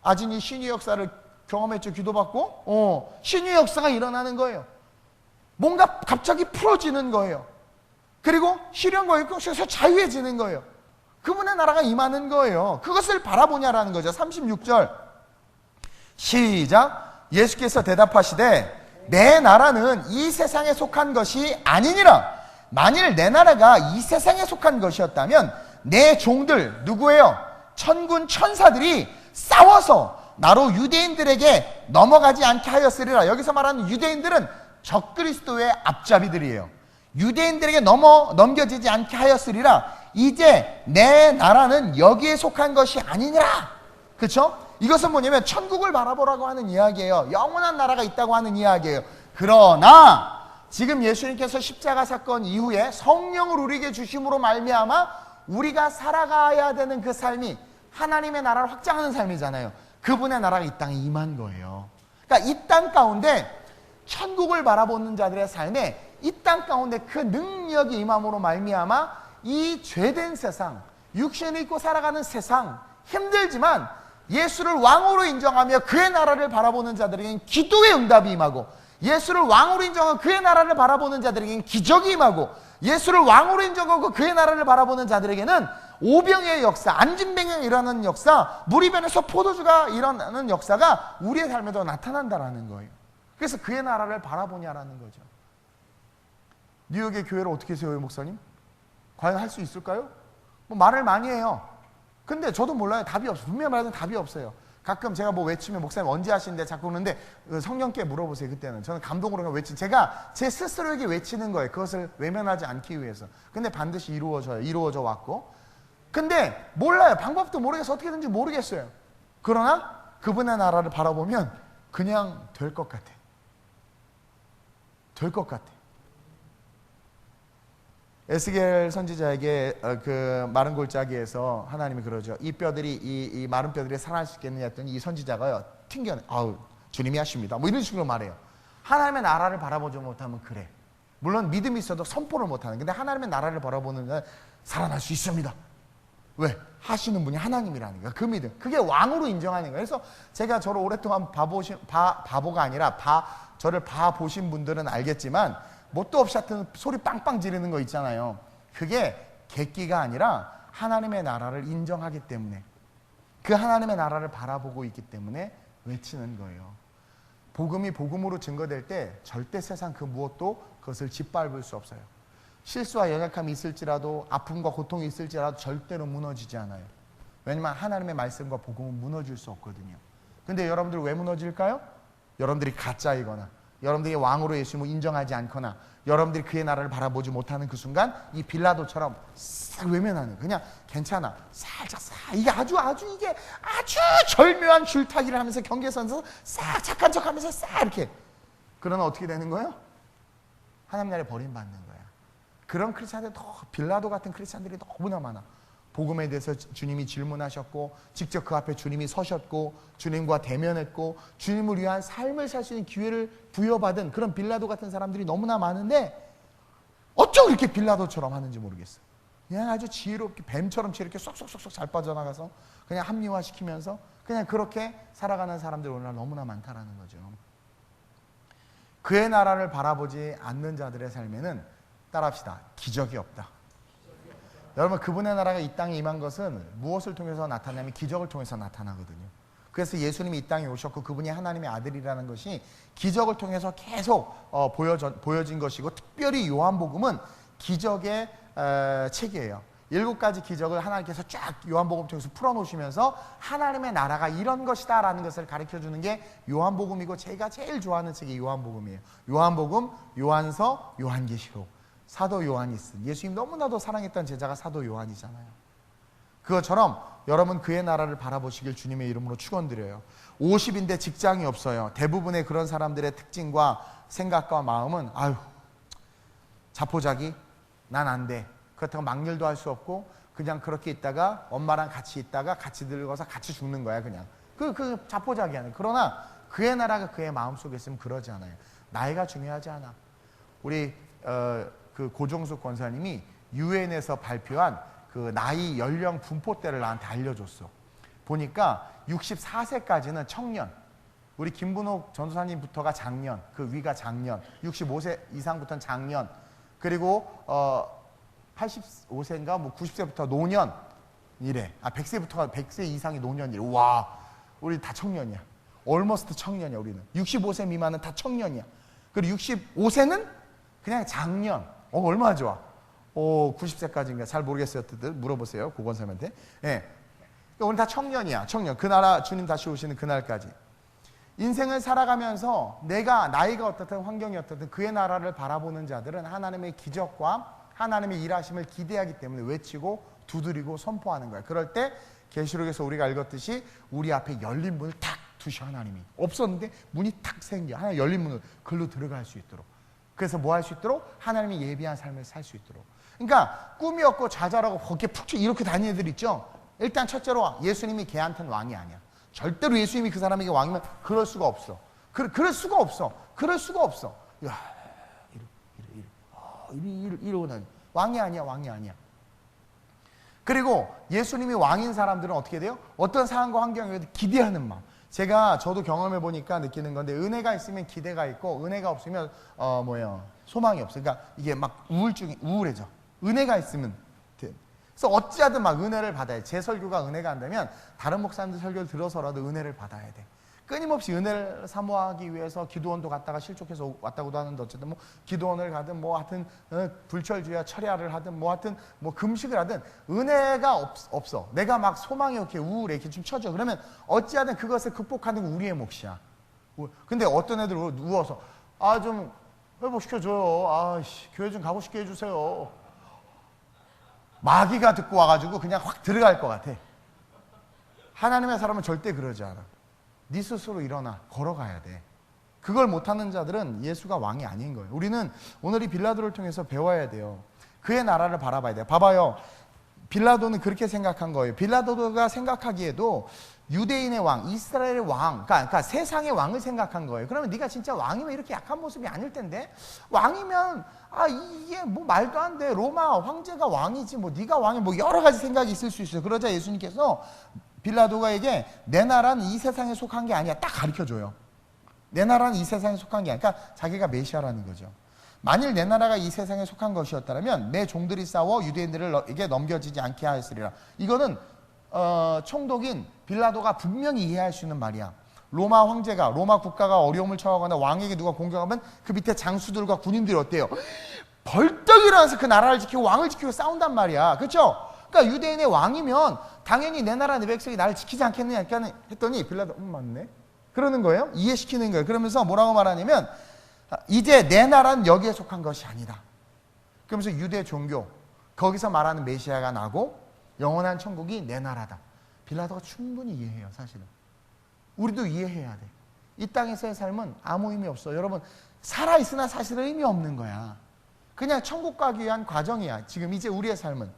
아진이 신유의 역사를 경험했죠. 기도받고 신유의 역사가 일어나는 거예요. 뭔가 갑자기 풀어지는 거예요. 그리고 시련과 역경에서 자유해지는 거예요. 그분의 나라가 임하는 거예요. 그것을 바라보냐라는 거죠. 36절 시작. 예수께서 대답하시되 내 나라는 이 세상에 속한 것이 아니니라. 만일 내 나라가 이 세상에 속한 것이었다면 내 종들 누구예요? 천군 천사들이 싸워서 나로 유대인들에게 넘어가지 않게 하였으리라. 여기서 말하는 유대인들은 적그리스도의 앞잡이들이에요. 유대인들에게 넘겨지지 않게 하였으리라. 이제 내 나라는 여기에 속한 것이 아니니라. 그렇죠? 이것은 뭐냐면 천국을 바라보라고 하는 이야기예요. 영원한 나라가 있다고 하는 이야기예요. 그러나 지금 예수님께서 십자가 사건 이후에 성령을 우리에게 주심으로 말미암아 우리가 살아가야 되는 그 삶이 하나님의 나라를 확장하는 삶이잖아요. 그분의 나라가 이 땅에 임한 거예요. 그러니까 이 땅 가운데 천국을 바라보는 자들의 삶에 이 땅 가운데 그 능력이 임함으로 말미암아 이 죄된 세상, 육신을 입고 살아가는 세상, 힘들지만 예수를 왕으로 인정하며 그의 나라를 바라보는 자들에게는 기도의 응답이 임하고, 예수를 왕으로 인정하고 그의 나라를 바라보는 자들에게는 기적이 임하고, 예수를 왕으로 인정하고 그의 나라를 바라보는 자들에게는 오병의 역사, 안진뱅이 일어나는 역사, 무리변에서 포도주가 일어나는 역사가 우리의 삶에도 나타난다라는 거예요. 그래서 그의 나라를 바라보냐라는 거죠. 뉴욕의 교회를 어떻게 세워요, 목사님? 과연 할 수 있을까요? 뭐 말을 많이 해요. 근데 저도 몰라요. 답이 없어요. 분명히 말하면 답이 없어요. 가끔 제가 뭐 외치면 목사님 언제 하시는데 자꾸 그러는데 성령께 물어보세요. 그때는 저는 감동으로 제가 제 스스로에게 외치는 거예요. 그것을 외면하지 않기 위해서. 근데 반드시 이루어져 왔고, 근데 몰라요. 방법도 모르겠어요. 어떻게든지 모르겠어요. 그러나 그분의 나라를 바라보면 그냥 될 것 같아. 될 것 같아. 에스겔 선지자에게 그 마른 골짜기에서 하나님이 그러죠. 이 뼈들이 이 마른 뼈들이 살아날 수 있겠느냐 했더니 이 선지자가요 튕겨내. 아우 주님이 하십니다. 뭐 이런 식으로 말해요. 하나님의 나라를 바라보지 못하면 그래. 물론 믿음이 있어도 선포를 못하는. 근데 하나님의 나라를 바라보는 건 살아날 수 있습니다. 왜? 하시는 분이 하나님이라는 거야. 그 믿음. 그게 왕으로 인정하는 거예요. 그래서 제가 저를 오랫동안 바보가 아니라 저를 봐보신 분들은 알겠지만 뭣도 없이 하여튼 소리 빵빵 지르는 거 있잖아요. 그게 객기가 아니라 하나님의 나라를 인정하기 때문에, 그 하나님의 나라를 바라보고 있기 때문에 외치는 거예요. 복음이 복음으로 증거될 때 절대 세상 그 무엇도 그것을 짓밟을 수 없어요. 실수와 연약함이 있을지라도, 아픔과 고통이 있을지라도 절대로 무너지지 않아요. 왜냐하면 하나님의 말씀과 복음은 무너질 수 없거든요. 근데 여러분들 왜 무너질까요? 여러분들이 가짜이거나, 여러분들이 왕으로 예수님을 인정하지 않거나, 여러분들이 그의 나라를 바라보지 못하는 그 순간 이 빌라도처럼 싹 외면하는, 그냥 괜찮아, 살짝 이게 아주 절묘한 줄타기를 하면서 경계선에서 싹 착한 척하면서 싹 이렇게. 그러나 어떻게 되는 거예요? 하나님 나라에 버림받는 거야. 그런 크리스찬들, 빌라도 같은 크리스찬들이 너무나 많아. 복음에 대해서 주님이 질문하셨고, 직접 그 앞에 주님이 서셨고, 주님과 대면했고, 주님을 위한 삶을 살 수 있는 기회를 부여받은 그런 빌라도 같은 사람들이 너무나 많은데 어쩜 그렇게 빌라도처럼 하는지 모르겠어. 그냥 아주 지혜롭게 뱀처럼 지혜롭게 쏙쏙쏙쏙 잘 빠져나가서 그냥 합리화시키면서 그냥 그렇게 살아가는 사람들이 오늘날 너무나 많다라는 거죠. 그의 나라를 바라보지 않는 자들의 삶에는, 따라합시다, 기적이 없다. 여러분, 그분의 나라가 이 땅에 임한 것은 무엇을 통해서 나타나냐면 기적을 통해서 나타나거든요. 그래서 예수님이 이 땅에 오셨고 그분이 하나님의 아들이라는 것이 기적을 통해서 계속 보여진 것이고, 특별히 요한복음은 기적의 책이에요. 7가지 기적을 하나님께서 쫙 요한복음 통해서 풀어놓으시면서 하나님의 나라가 이런 것이다 라는 것을 가르쳐주는 게 요한복음이고, 제가 제일 좋아하는 책이 요한복음이에요. 요한복음, 요한서, 요한계시록. 사도 요한이 쓴, 예수님 너무나도 사랑했던 제자가 사도 요한이잖아요. 그것처럼 여러분 그의 나라를 바라보시길 주님의 이름으로 축원드려요. 50인데 직장이 없어요. 대부분의 그런 사람들의 특징과 생각과 마음은 아유 자포자기 난 안 돼. 그렇다고 막일도 할 수 없고 그냥 그렇게 있다가 엄마랑 같이 있다가 같이 늙어서 같이 죽는 거야 그냥. 그 자포자기 하는. 그러나 그의 나라가 그의 마음속에 있으면 그러지 않아요. 나이가 중요하지 않아. 우리 그 고종숙 권사님이 유엔에서 발표한 그 나이 연령 분포대를 나한테 알려줬어. 보니까 64세까지는 청년, 우리 김분옥 전도사님부터가 장년, 그 위가 장년, 65세 이상부터는 장년, 그리고 85세인가 뭐 90세부터 노년 이래. 100세부터가 100세 이상이 노년이래. 와, 우리 다 청년이야. almost 청년이야. 우리는 65세 미만은 다 청년이야. 그리고 65세는 그냥 장년. 얼마나 좋아. 90세까지인가 잘 모르겠어요. 물어보세요. 고건쌤한테. 예. 그러니까 우리 다 청년이야. 청년. 그 나라 주님 다시 오시는 그날까지. 인생을 살아가면서 내가 나이가 어떻든 환경이 어떻든 그의 나라를 바라보는 자들은 하나님의 기적과 하나님의 일하심을 기대하기 때문에 외치고 두드리고 선포하는 거야. 그럴 때 계시록에서 우리가 읽었듯이 우리 앞에 열린 문을 탁 두셔. 하나님이 없었는데 문이 탁 생겨. 하나님 열린 문을 글로 들어갈 수 있도록. 그래서 뭐 할 수 있도록? 하나님이 예비한 삶을 살 수 있도록. 그러니까 꿈이 없고 좌절하고 거기에 푹 이렇게 다니는 애들 있죠. 일단 첫째로 예수님이 걔한테는 왕이 아니야. 절대로 예수님이 그 사람에게 왕이면 그럴 수가 없어. 그럴 수가 없어. 그럴 수가 없어. 야, 이러고는 왕이 아니야. 왕이 아니야. 그리고 예수님이 왕인 사람들은 어떻게 돼요? 어떤 상황과 환경에 기대하는 마음. 저도 경험해 보니까 느끼는 건데, 은혜가 있으면 기대가 있고 은혜가 없으면 소망이 없어. 그러니까 이게 막 우울해져. 은혜가 있으면 돼. 그래서 어찌하든 막 은혜를 받아야 돼. 제 설교가 은혜가 안 되면 다른 목사님들 설교를 들어서라도 은혜를 받아야 돼. 끊임없이 은혜를 사모하기 위해서 기도원도 갔다가 실족해서 왔다고도 하는데, 어쨌든 뭐 기도원을 가든 뭐 하여튼 불철주야 철야를 하든 뭐 하여튼 뭐 금식을 하든 은혜가 없어. 내가 막 소망이 이렇게 우울해 이렇게 좀 쳐져. 그러면 어찌하든 그것을 극복하는 게 우리의 몫이야. 근데 어떤 애들 누워서 좀 회복시켜줘요. 교회 좀 가고 싶게 해주세요. 마귀가 듣고 와가지고 그냥 확 들어갈 것 같아. 하나님의 사람은 절대 그러지 않아. 네 스스로 일어나 걸어가야 돼. 그걸 못하는 자들은 예수가 왕이 아닌 거예요. 우리는 오늘 이 빌라도를 통해서 배워야 돼요. 그의 나라를 바라봐야 돼요. 봐봐요. 빌라도는 그렇게 생각한 거예요. 빌라도가 생각하기에도 유대인의 왕, 이스라엘의 왕, 그러니까 세상의 왕을 생각한 거예요. 그러면 네가 진짜 왕이면 이렇게 약한 모습이 아닐 텐데, 왕이면 이게 뭐 말도 안 돼. 로마 황제가 왕이지 뭐 네가 왕이 뭐 여러 가지 생각이 있을 수 있어요. 그러자 예수님께서 빌라도가에게 내 나라는 이 세상에 속한 게 아니야 딱 가르쳐줘요. 내 나라는 이 세상에 속한 게 아니야. 그러니까 자기가 메시아라는 거죠. 만일 내 나라가 이 세상에 속한 것이었다면 내 종들이 싸워 유대인들에게 넘겨지지 않게 하였으리라. 이거는 총독인 빌라도가 분명히 이해할 수 있는 말이야. 로마 황제가, 로마 국가가 어려움을 처하거나 왕에게 누가 공격하면 그 밑에 장수들과 군인들이 어때요? 벌떡 일어나서 그 나라를 지키고 왕을 지키고 싸운단 말이야. 그렇죠? 그러니까 유대인의 왕이면 당연히 내 나라 내 백성이 나를 지키지 않겠느냐 했더니 빌라도 맞네? 그러는 거예요. 이해시키는 거예요. 그러면서 뭐라고 말하냐면 이제 내 나라는 여기에 속한 것이 아니다. 그러면서 유대 종교, 거기서 말하는 메시아가 나고 영원한 천국이 내 나라다. 빌라도가 충분히 이해해요. 사실은 우리도 이해해야 돼. 이 땅에서의 삶은 아무 의미 없어. 여러분, 살아있으나 사실은 의미 없는 거야. 그냥 천국 가기 위한 과정이야. 지금 이제 우리의 삶은.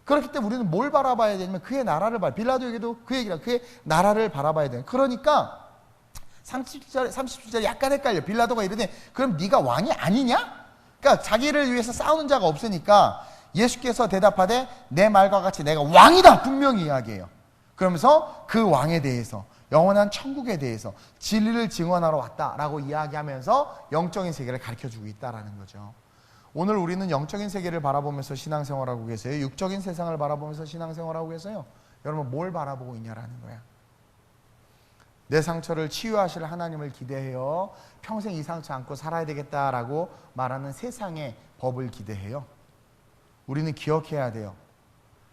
그렇기 때문에 우리는 뭘 바라봐야 되냐면 그의 나라를 빌라도에게도 그 얘기라. 그의 나라를 바라봐야 돼. 그러니까 37절에 약간 헷갈려. 빌라도가 이러네. 그럼 네가 왕이 아니냐? 그러니까 자기를 위해서 싸우는 자가 없으니까 예수께서 대답하되 내 말과 같이 내가 왕이다 분명히 이야기해요. 그러면서 그 왕에 대해서, 영원한 천국에 대해서 진리를 증언하러 왔다라고 이야기하면서 영적인 세계를 가르쳐주고 있다라는 거죠. 오늘 우리는 영적인 세계를 바라보면서 신앙생활하고 계세요? 육적인 세상을 바라보면서 신앙생활하고 계세요? 여러분, 뭘 바라보고 있냐라는 거야. 내 상처를 치유하실 하나님을 기대해요? 평생 이 상처 안고 살아야 되겠다라고 말하는 세상의 법을 기대해요? 우리는 기억해야 돼요.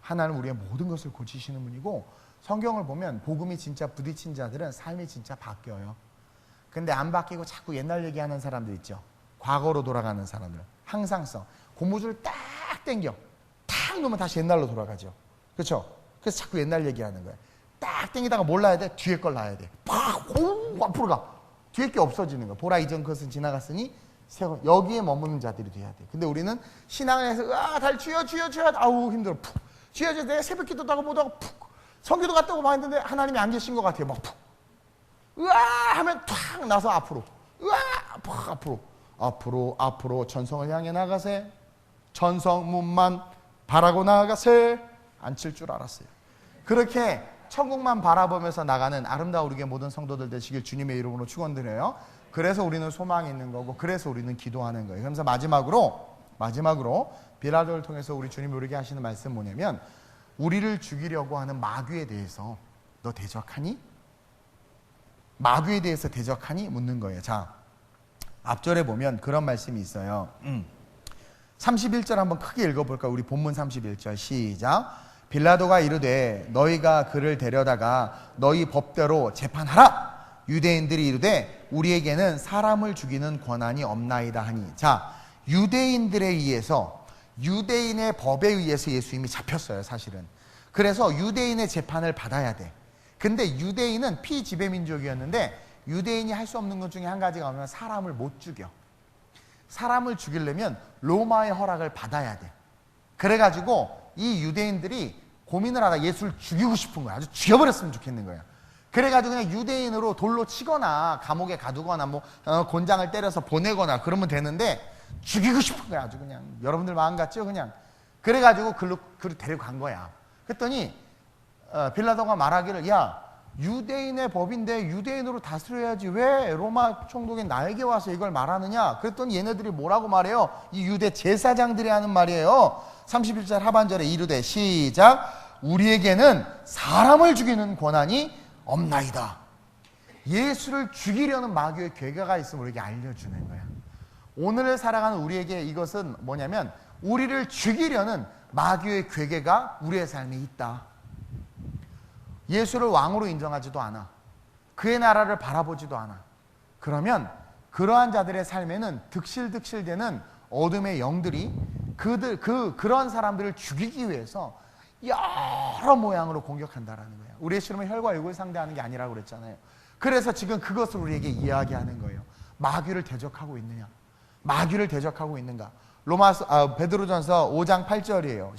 하나님 우리의 모든 것을 고치시는 분이고, 성경을 보면 복음이 진짜 부딪힌 자들은 삶이 진짜 바뀌어요. 근데 안 바뀌고 자꾸 옛날 얘기하는 사람들 있죠. 과거로 돌아가는 사람들. 항상성. 고무줄을 딱 당겨. 탁 놓으면 다시 옛날로 돌아가죠. 그렇죠? 그래서 자꾸 옛날 얘기하는 거예요. 딱 당기다가 뭘 놔야 돼? 뒤에 걸 놔야 돼. 팍! 오! 앞으로 가. 뒤에 게 없어지는 거야. 보라 이전 것은 지나갔으니 새거 여기에 머무는 자들이 돼야 돼. 근데 우리는 신앙을 해서 달 주여 아우 힘들어 푹 주여 내가 새벽 기도도 하고 뭐도 하고 푹 성기도 갔다 오고 막 했는데 하나님이 안 계신 것 같아요. 막 푹 하면 탁 나서 앞으로 푹 앞으로 전성을 향해 나가세. 전성문만 바라고 나가세. 안 칠 줄 알았어요. 그렇게 천국만 바라보면서 나가는 아름다운 우리의 모든 성도들 되시길 주님의 이름으로 축원드려요. 그래서 우리는 소망이 있는 거고, 그래서 우리는 기도하는 거예요. 그래서 마지막으로 빌라도를 통해서 우리 주님이 우리에게 하시는 말씀 뭐냐면, 우리를 죽이려고 하는 마귀에 대해서 너 대적하니? 마귀에 대해서 대적하니? 묻는 거예요. 자, 앞절에 보면 그런 말씀이 있어요. 31절 한번 크게 읽어볼까요? 우리 본문 31절 시작. 빌라도가 이르되 너희가 그를 데려다가 너희 법대로 재판하라. 유대인들이 이르되 우리에게는 사람을 죽이는 권한이 없나이다 하니. 자, 유대인들에 의해서, 유대인의 법에 의해서 예수님이 잡혔어요, 사실은. 그래서 유대인의 재판을 받아야 돼. 근데 유대인은 피지배민족이었는데 유대인이 할 수 없는 것 중에 한 가지가 뭐냐면 사람을 못 죽여. 사람을 죽이려면 로마의 허락을 받아야 돼. 그래가지고 이 유대인들이 고민을 하다 예수를 죽이고 싶은 거야. 아주 죽여버렸으면 좋겠는 거야. 그래가지고 그냥 유대인으로 돌로 치거나 감옥에 가두거나 뭐 곤장을 때려서 보내거나 그러면 되는데 죽이고 싶은 거야. 아주 그냥 여러분들 마음 같죠? 그냥 그래가지고 그로 데려간 거야. 그랬더니 빌라도가 말하기를 야, 유대인의 법인데 유대인으로 다스려야지 왜 로마 총독인 나에게 와서 이걸 말하느냐. 그랬더니 얘네들이 뭐라고 말해요? 이 유대 제사장들이 하는 말이에요. 31절 하반절에 이르되 시작. 우리에게는 사람을 죽이는 권한이 없나이다. 예수를 죽이려는 마귀의 괴계가 있음을 우리에게 알려주는 거야. 오늘을 살아가는 우리에게 이것은 뭐냐면 우리를 죽이려는 마귀의 괴계가 우리의 삶에 있다. 예수를 왕으로 인정하지도 않아. 그의 나라를 바라보지도 않아. 그러면 그러한 자들의 삶에는 득실득실되는 어둠의 영들이 그런 사람들을 죽이기 위해서 여러 모양으로 공격한다라는 거예요. 우리의 실험은 혈과 육을 상대하는 게 아니라고 그랬잖아요. 그래서 지금 그것을 우리에게 이야기하는 거예요. 마귀를 대적하고 있느냐? 마귀를 대적하고 있는가? 베드로전서 5장 8절이에요.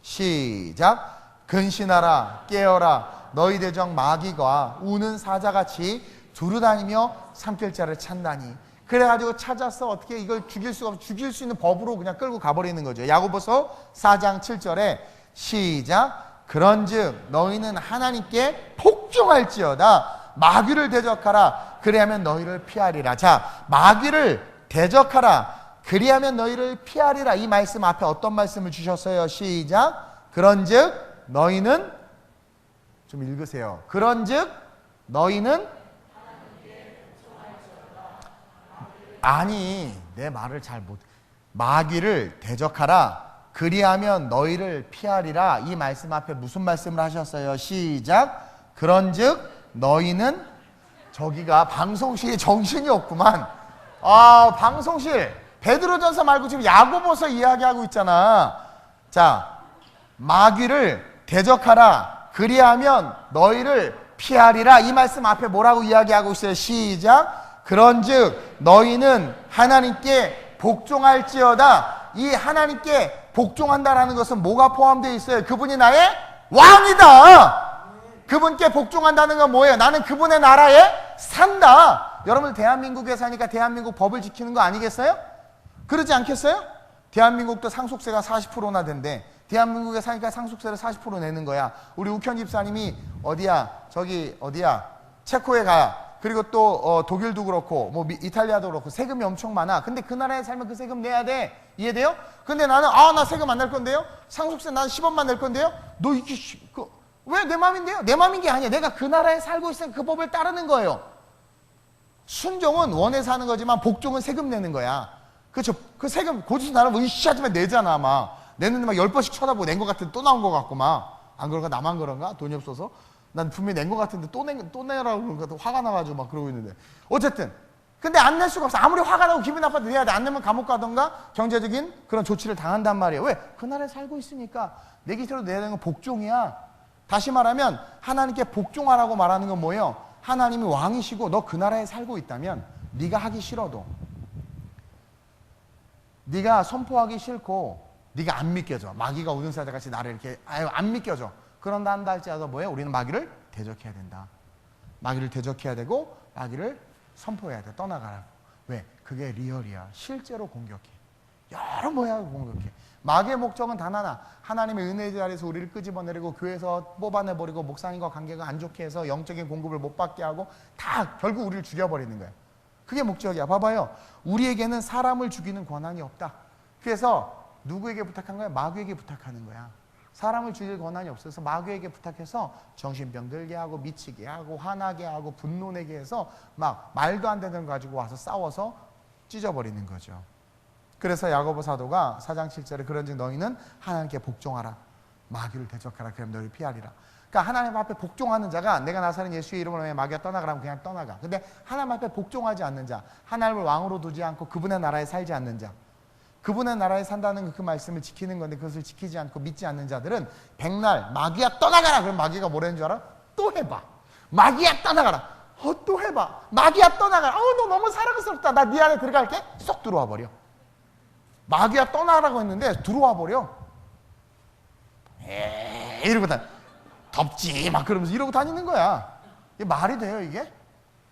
시작. 근신하라 깨어라 너희 대적 마귀가 우는 사자같이 두루다니며 삼킬 자를 찾나니. 그래가지고 찾아서 어떻게 이걸 죽일 수가 없어. 죽일 수 있는 법으로 그냥 끌고 가버리는 거죠. 야고보서 4장 7절에 시작. 그런즉 너희는 하나님께 복종할지어다. 마귀를 대적하라. 그리하면 너희를 피하리라. 자, 마귀를 대적하라. 그리하면 너희를 피하리라. 이 말씀 앞에 어떤 말씀을 주셨어요? 시작. 그런즉 너희는 좀 읽으세요. 그런즉 너희는 아니 내 말을 잘 못. 마귀를 대적하라. 그리하면 너희를 피하리라. 이 말씀 앞에 무슨 말씀을 하셨어요? 시작. 그런즉 너희는 저기가 방송실에 정신이 없구만. 방송실 베드로전서 말고 지금 야고보서 이야기하고 있잖아. 자, 마귀를 대적하라. 그리하면 너희를 피하리라. 이 말씀 앞에 뭐라고 이야기하고 있어요? 시작. 그런즉 너희는 하나님께 복종할지어다. 이 하나님께 복종한다라는 것은 뭐가 포함되어 있어요? 그분이 나의 왕이다. 그분께 복종한다는 건 뭐예요? 나는 그분의 나라에 산다. 여러분 대한민국에 사니까 대한민국 법을 지키는 거 아니겠어요? 그러지 않겠어요? 대한민국도 상속세가 40%나 된대. 대한민국에 사니까 상속세를 40% 내는 거야. 우리 욱현 집사님이 체코에 가. 그리고 또 독일도 그렇고 뭐 이탈리아도 그렇고 세금이 엄청 많아. 근데 그 나라에 살면 그 세금 내야 돼. 이해돼요? 근데 나는 나 세금 안 낼 건데요? 상속세 난 10원만 낼 건데요? 너 이게 왜 내 맘인데요? 내 맘인 게 아니야. 내가 그 나라에 살고 있으니까 그 법을 따르는 거예요. 순종은 원해서 하는 거지만 복종은 세금 내는 거야. 그렇죠? 그 세금 고지서 나라면 으쌰하지만 내잖아. 막 내는데 막 10번씩 쳐다보고 낸 것 같은데 또 나온 것 같고 막. 안 그런가? 나만 그런가? 돈이 없어서? 난 분명히 낸 것 같은데 또 내라고 그러니까 화가 나가지고 막 그러고 있는데. 어쨌든 근데 안 낼 수가 없어. 아무리 화가 나고 기분 나빠도 내야 돼. 안 내면 감옥 가던가 경제적인 그런 조치를 당한단 말이에요. 왜? 그 나라에 살고 있으니까 내 기세로 내야 되는 건 복종이야. 다시 말하면 하나님께 복종하라고 말하는 건 뭐예요? 하나님이 왕이시고 너 그 나라에 살고 있다면 네가 하기 싫어도, 네가 선포하기 싫고 네가 안 믿겨져, 마귀가 우등사자같이 나를 이렇게 안 믿겨져, 그런다 한다 할지라도 뭐예요? 우리는 마귀를 대적해야 된다. 마귀를 대적해야 되고 마귀를 선포해야 돼. 떠나가라고. 왜? 그게 리얼이야. 실제로 공격해. 여러 모양으로 공격해. 마귀의 목적은 단 하나, 하나님의 은혜의 자리에서 우리를 끄집어내리고 교회에서 뽑아내버리고 목사님과 관계가 안 좋게 해서 영적인 공급을 못 받게 하고 다 결국 우리를 죽여버리는 거야. 그게 목적이야. 봐봐요. 우리에게는 사람을 죽이는 권한이 없다. 그래서 누구에게 부탁한 거야? 마귀에게 부탁하는 거야. 사람을 죽일 권한이 없어서 마귀에게 부탁해서 정신병 들게 하고 미치게 하고 화나게 하고 분노내게 해서 막 말도 안 되는 거 가지고 와서 싸워서 찢어버리는 거죠. 그래서 야고보 사도가 4장 7절에 그런즉 너희는 하나님께 복종하라, 마귀를 대적하라, 그럼 너희를 피하리라. 그러니까 하나님 앞에 복종하는 자가 내가 나사렛 예수의 이름으로 마귀가 떠나가라면 그냥 떠나가. 근데 하나님 앞에 복종하지 않는 자, 하나님을 왕으로 두지 않고 그분의 나라에 살지 않는 자, 그분의 나라에 산다는 그 말씀을 지키는 건데 그것을 지키지 않고 믿지 않는 자들은 백날 마귀야 떠나가라. 그럼 마귀가 뭐라는 줄 알아? 또 해봐. 마귀야 떠나가라. 또 해봐. 마귀야 떠나가라. 너 너무 사랑스럽다. 나 네 안에 들어갈게. 쏙 들어와 버려. 마귀야 떠나라고 했는데 들어와 버려. 이러고 덥지 막 그러면서 이러고 다니는 거야. 이게 말이 돼요 이게?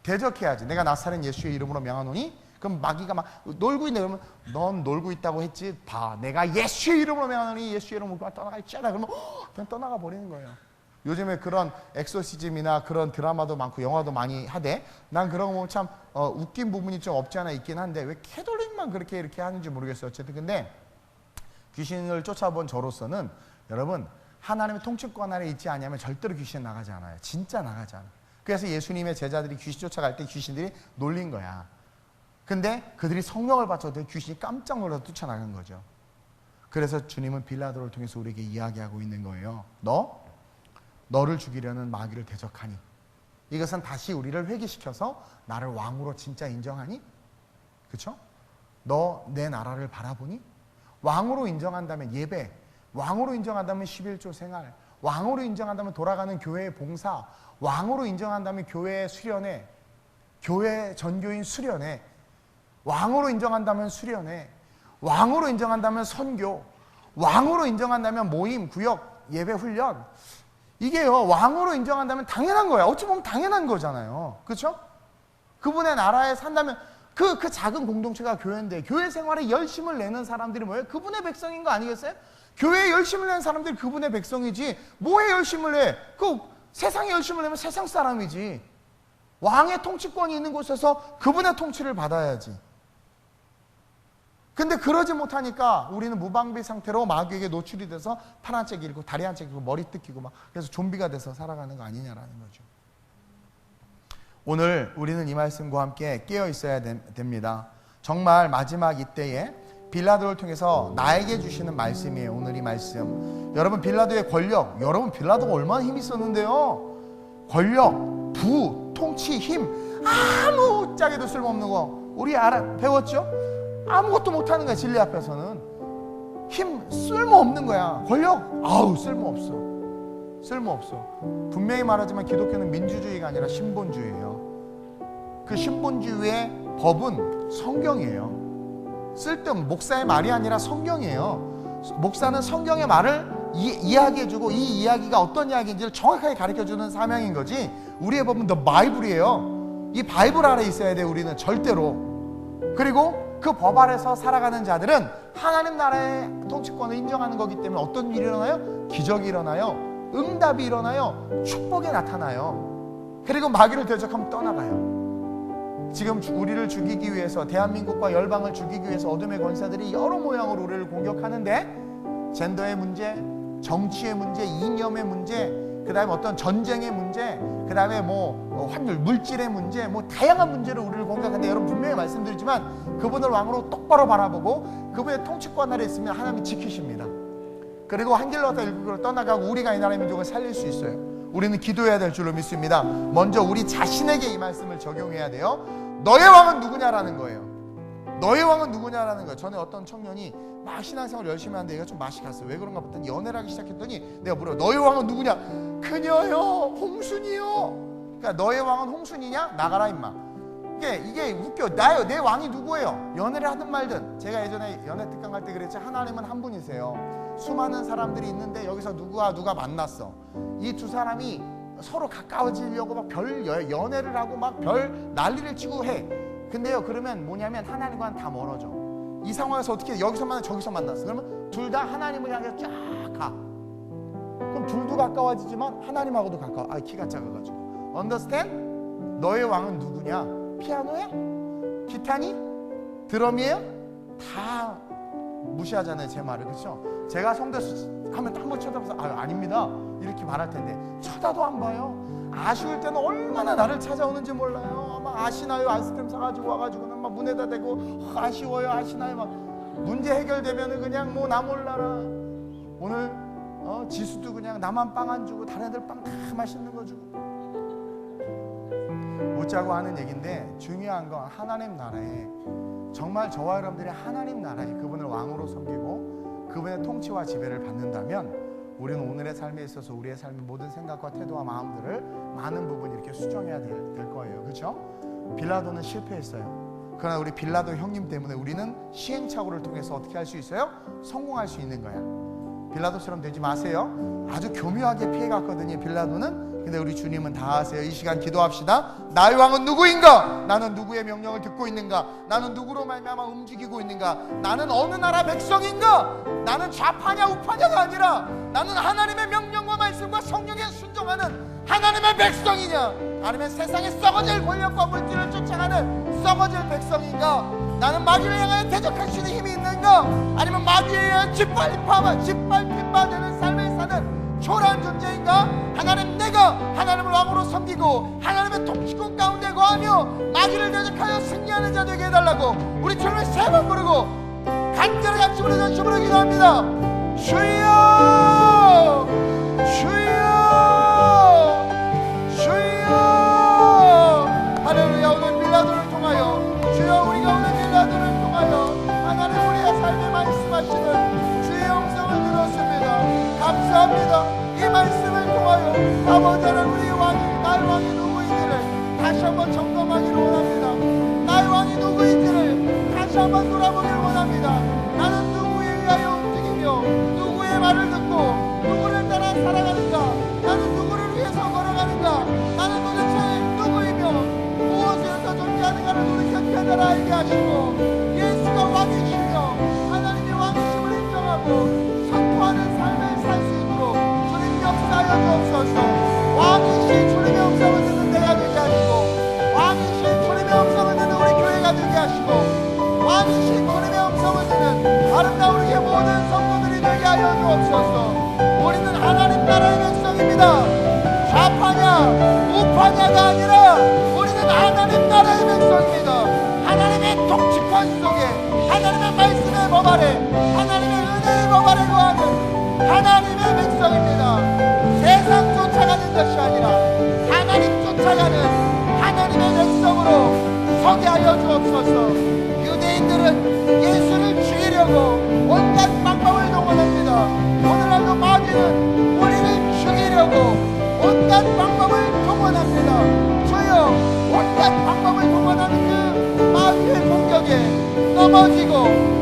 대적해야지. 내가 나사렛 예수의 이름으로 명하노니, 그럼 마귀가 막 놀고 있네. 그러면 넌 놀고 있다고 했지. 봐, 내가 예수의 이름으로 명하노니 예수의 이름으로 떠나가 있잖아. 그러면 그냥 떠나가 버리는 거예요. 요즘에 그런 엑소시즘이나 그런 드라마도 많고 영화도 많이 하대. 난 그런 거 보면 참 웃긴 부분이 좀 없지 않아 있긴 한데 왜 캐톨릭만 그렇게 이렇게 하는지 모르겠어요. 어쨌든 근데 귀신을 쫓아본 저로서는 여러분, 하나님의 통치권 아래 있지 않으면 절대로 귀신 나가지 않아요. 진짜 나가지 않아요. 그래서 예수님의 제자들이 귀신 쫓아갈 때 귀신들이 놀린 거야. 근데 그들이 성령을 받쳐도 귀신이 깜짝 놀라서 뛰쳐나간 거죠. 그래서 주님은 빌라도를 통해서 우리에게 이야기하고 있는 거예요. 너를 죽이려는 마귀를 대적하니, 이것은 다시 우리를 회개시켜서 나를 왕으로 진짜 인정하니? 그렇죠? 너 내 나라를 바라보니? 왕으로 인정한다면 예배, 왕으로 인정한다면 11조 생활, 왕으로 인정한다면 돌아가는 교회의 봉사, 왕으로 인정한다면 교회의 수련회, 교회 전교인 수련회, 왕으로 인정한다면 수련회, 왕으로 인정한다면 선교, 왕으로 인정한다면 모임, 구역, 예배 훈련. 이게요, 왕으로 인정한다면 당연한 거야. 어찌 보면 당연한 거잖아요. 그렇죠? 그분의 나라에 산다면 그 작은 공동체가 교회인데 교회 생활에 열심을 내는 사람들이 뭐예요? 그분의 백성인 거 아니겠어요? 교회에 열심을 내는 사람들이 그분의 백성이지. 뭐에 열심을 내? 그 세상에 열심을 내면 세상 사람이지. 왕의 통치권이 있는 곳에서 그분의 통치를 받아야지. 근데 그러지 못하니까 우리는 무방비 상태로 마귀에게 노출이 돼서 팔 한 짝 잃고 다리 한 짝 잃고 머리 뜯기고 막 그래서 좀비가 돼서 살아가는 거 아니냐라는 거죠. 오늘 우리는 이 말씀과 함께 깨어 있어야 됩니다. 정말 마지막 이때에 빌라도를 통해서 나에게 주시는 말씀이에요. 오늘 이 말씀. 여러분, 빌라도의 권력, 여러분 빌라도가 얼마나 힘이 있었는데요. 권력, 부, 통치, 힘, 아무 짝에도 쓸모없는 거 우리 배웠죠? 아무것도 못하는 거야. 진리 앞에서는. 힘 쓸모없는 거야. 권력 쓸모없어. 분명히 말하지만 기독교는 민주주의가 아니라 신본주의예요. 그 신본주의의 법은 성경이에요. 쓸데없는, 목사의 말이 아니라 성경이에요. 목사는 성경의 말을 이야기해주고 이 이야기가 어떤 이야기인지를 정확하게 가르쳐주는 사명인 거지. 우리의 법은 The Bible이에요. 이 바이블 아래 있어야 돼. 우리는 절대로. 그리고 그 법 아래서 살아가는 자들은 하나님 나라의 통치권을 인정하는 거기 때문에 어떤 일이 일어나요? 기적이 일어나요. 응답이 일어나요. 축복이 나타나요. 그리고 마귀를 대적하면 떠나가요. 지금 우리를 죽이기 위해서, 대한민국과 열방을 죽이기 위해서 어둠의 권세들이 여러 모양으로 우리를 공격하는데 젠더의 문제, 정치의 문제, 이념의 문제, 그 다음에 어떤 전쟁의 문제, 그 다음에 환율, 물질의 문제, 다양한 문제로 우리를 공격하는데 여러분 분명히 말씀드리지만 그분을 왕으로 똑바로 바라보고 그분의 통치권 아래 있으면 하나님이 지키십니다. 그리고 한 길로 다 일국으로 떠나가고 우리가 이 나라의 민족을 살릴 수 있어요. 우리는 기도해야 될 줄로 믿습니다. 먼저 우리 자신에게 이 말씀을 적용해야 돼요. 너의 왕은 누구냐라는 거예요. 너의 왕은 누구냐라는 거예요. 전에 어떤 청년이 막 신앙생활 열심히 하는데 얘가 좀 맛이 갔어요. 왜 그런가 봤더니 연애를 하기 시작했더니 내가 물어요. 너의 왕은 누구냐? 그녀요, 홍순이요. 그러니까 너의 왕은 홍순이냐? 나가라 임마. 이게 웃겨. 내 왕이 누구예요? 연애를 하든 말든. 제가 예전에 연애 특강 갈 때 그랬지, 하나님은 한 분이세요. 수많은 사람들이 있는데 여기서 누가 만났어. 이 두 사람이 서로 가까워지려고 막 별 연애를 하고 막 별 난리를 치고 해. 근데요, 그러면 뭐냐면 하나님과는 다 멀어져. 이 상황에서 어떻게 여기서 만나 저기서 만났어. 그러면 둘 다 하나님을 향해 쫙 가. 그럼 둘도 가까워지지만 하나님하고도 가까워. 키가 작아가지고. Understand? 너의 왕은 누구냐? 피아노야? 기타니? 드럼이에요? 다 무시하잖아요, 제 말을. 그렇죠? 제가 성대수 하면 한 번 쳐다봐서 아닙니다 이렇게 말할 텐데 쳐다도 안 봐요. 아쉬울 때는 얼마나 나를 찾아오는지 몰라요. 막 아시나요? 아이스크림 사가지고 와가지고는 막 문에다 대고 아쉬워요, 아시나요? 막 문제 해결되면은 그냥 뭐 나 몰라라. 오늘 지수도 그냥 나만 빵 안 주고 다른 애들 빵 다 맛있는 거 주고. 묻자고 하는 얘기인데, 중요한 건 하나님 나라에, 정말 저와 여러분들이 하나님 나라에 그분을 왕으로 섬기고 그분의 통치와 지배를 받는다면 우리는 오늘의 삶에 있어서 우리의 삶의 모든 생각과 태도와 마음들을 많은 부분 이렇게 수정해야 될 거예요. 그렇죠? 빌라도는 실패했어요. 그러나 우리 빌라도 형님 때문에 우리는 시행착오를 통해서 어떻게 할 수 있어요? 성공할 수 있는 거야. 빌라도처럼 되지 마세요. 아주 교묘하게 피해갔거든요, 빌라도는. 근데 우리 주님은 다 아세요. 이 시간 기도합시다. 나의 왕은 누구인가? 나는 누구의 명령을 듣고 있는가? 나는 누구로 말미암아 움직이고 있는가? 나는 어느 나라 백성인가? 나는 좌파냐 우파냐가 아니라 나는 하나님의 명령과 말씀과 성령에 순종하는 하나님의 백성이냐? 아니면 세상의 썩어질 권력과 물질을 쫓아가는 썩어질 백성인가? 나는 마귀를 향하여 대적할 수 있는 힘이 있는가? 아니면 마귀에 의해 짓밟힌바되는 삶을 사는 초라한 존재인가? 하나님, 내가 하나님을 왕으로 섬기고 하나님의 통치권 가운데 거하며 마귀를 대적하여 승리하는 자 되게 해달라고 우리 주님을 세 번 부르고 간절히 약심으로 전심으로 기도합니다. 주여, 주여, 주여. 할렐루야. 오늘 빌라도를 통하여, 주여, 우리가 오늘 빌라도를 통하여 하나님 우리의 삶에 말씀하시는 주의 음성을 들었습니다. 감사합니다. 이 말씀을 통하여 아버지 하나님, 우리 왕이, 나의 왕이 누구인지를 다시 한번 점검하기를 원합니다. 나의 왕이 누구인지를 다시 한번 돌아보기를 원합니다. 나는 누구에 의하여 움직이며 누구의 말을 듣고 누구를 따라 살아가는가? 나는 누구를 위해서 걸어가는가? 나는 도대체 누구이며 무엇을 더 존재하는가를 돌이켜 깨달아 알게 하시고 예수가 왕이시며 하나님의 왕이심을 인정하고 선포하는 삶을 살 수 있도록 주님 역사하여 주옵소서. 왕이신 주님의 음성을 듣는 내가 되게 하시고, 왕이신 주님의 음성을 듣는 우리 교회가 되게 하시고, 왕이신 주님의 음성을 듣는 아름다운 우리의 모든 성도들이 되게 하여 주옵소서. 우리는 하나님 나라의 백성입니다. 좌파냐 우파냐가 아니라 우리는 하나님 나라의 백성입니다. 하나님의 통치권 속에, 하나님의 말씀의 법 아래, 하나님의 은혜의 법 아래 거하는 하나님의 백성입니다. 세상 쫓아가는 것이 아니라 하나님 쫓아가는 하나님의 백성으로 서게 하여 주옵소서. 유대인들은 예수를 죽이려고 온갖 방법을 동원합니다. 오늘날도 마귀는 우리를 죽이려고 온갖 방법을 동원합니다. 주여, 온갖 방법을 동원하는 그 마귀의 공격에 넘어지고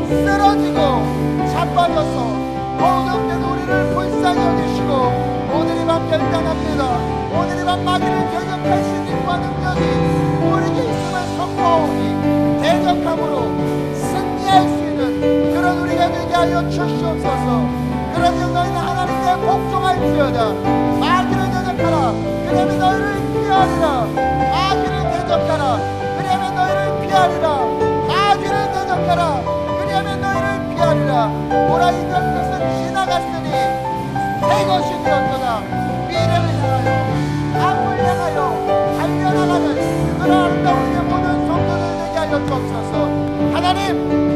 쓰러지고 자빠져서 어둠된 우리를 불쌍히 여기시고 오늘 이 밤 결단합니다. 오늘 이 밤 마귀를 대적할 수 있는 힘과 능력이 우리에게 있음을 선포하오니 대적함으로 승리할 수 있는 그런 우리가 되게 하여 주시옵소서. 그러므로 너희는 하나님께 복종할지어다. 마귀를 대적하라. 그러면 너희를 피하리라. 마귀를 대적하라. 그러면 너희를 피하리라. 마귀를 대적하라. 그러면 너희를 피하리라. 보라, 이전 것은 지나갔으니 새 것이 되었도다. 미래를 향하여, 앞을 향하여 달려나가는 그런 아름다운 우리의 모든 성도들 되게 하여 주옵소서. 하나님,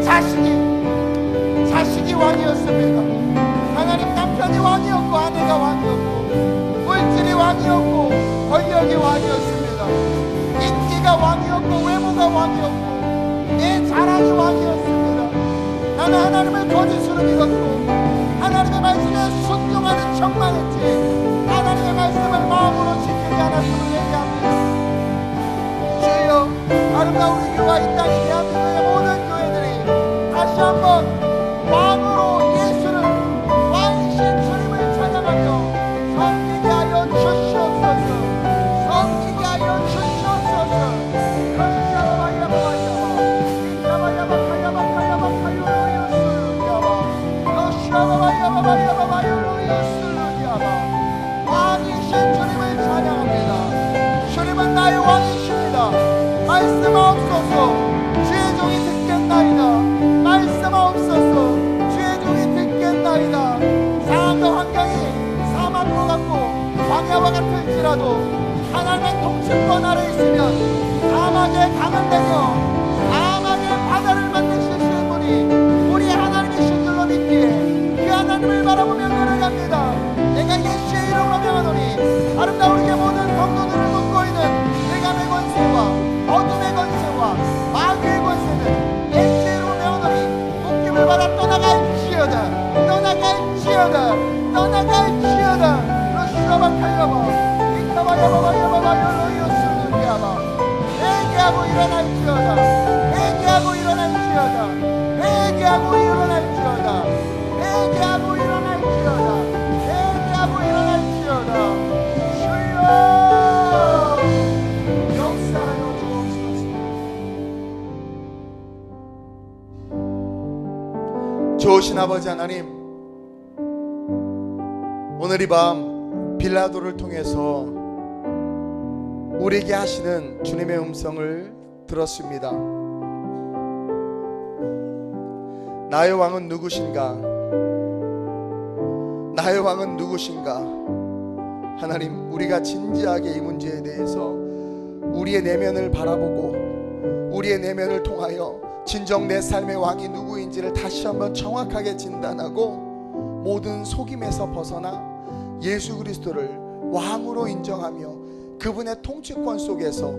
자식이 왕이었습니다. 하나님, 남편이 왕이었고 아내가 왕이었고 물질이 왕이었고 권력이 왕이었습니다. 인기가 왕이었고 외모가 왕이었고 내 자랑이 왕이었습니다. 나는 하나님을 거짓으로 믿었고 하나님의 말씀에 순종하는 척만 했지 하나님의 말씀을 마음으로 지키지 않았음을 얘기합니다. 할지라도 하나님의 통치권 아래 있으면 사막에 강을 내며 사막에 바다를 만드시는 분이 우리 하나님이신 줄로 믿기에 그 하나님을 바라보며 걸어갑니다. 내가 예수의 이름으로 명하노니 아름다우게 모든 성도들을 묶고 있는 흑암의 권세와 어둠의 권세와 마귀의 권세는 예수의 이름으로 명하노니 묶임을 받아 떠나갈지어다 떠나갈지어다 떠나갈지어다. 회개하고 일어날지어다 회개하고 일어날지어다 회개하고 일어날지어다 회개하고 일어날지어다 회개하고 일어날지어다. 주여 역사하여 주옵소서. 좋으신 아버지 하나님, 오늘 이 밤 빌라도를 통해서 우리에게 하시는 주님의 음성을 들었습니다. 나의 왕은 누구신가? 나의 왕은 누구신가? 하나님, 우리가 진지하게 이 문제에 대해서 우리의 내면을 바라보고 우리의 내면을 통하여 진정 내 삶의 왕이 누구인지를 다시 한번 정확하게 진단하고 모든 속임에서 벗어나 예수 그리스도를 왕으로 인정하며 그분의 통치권 속에서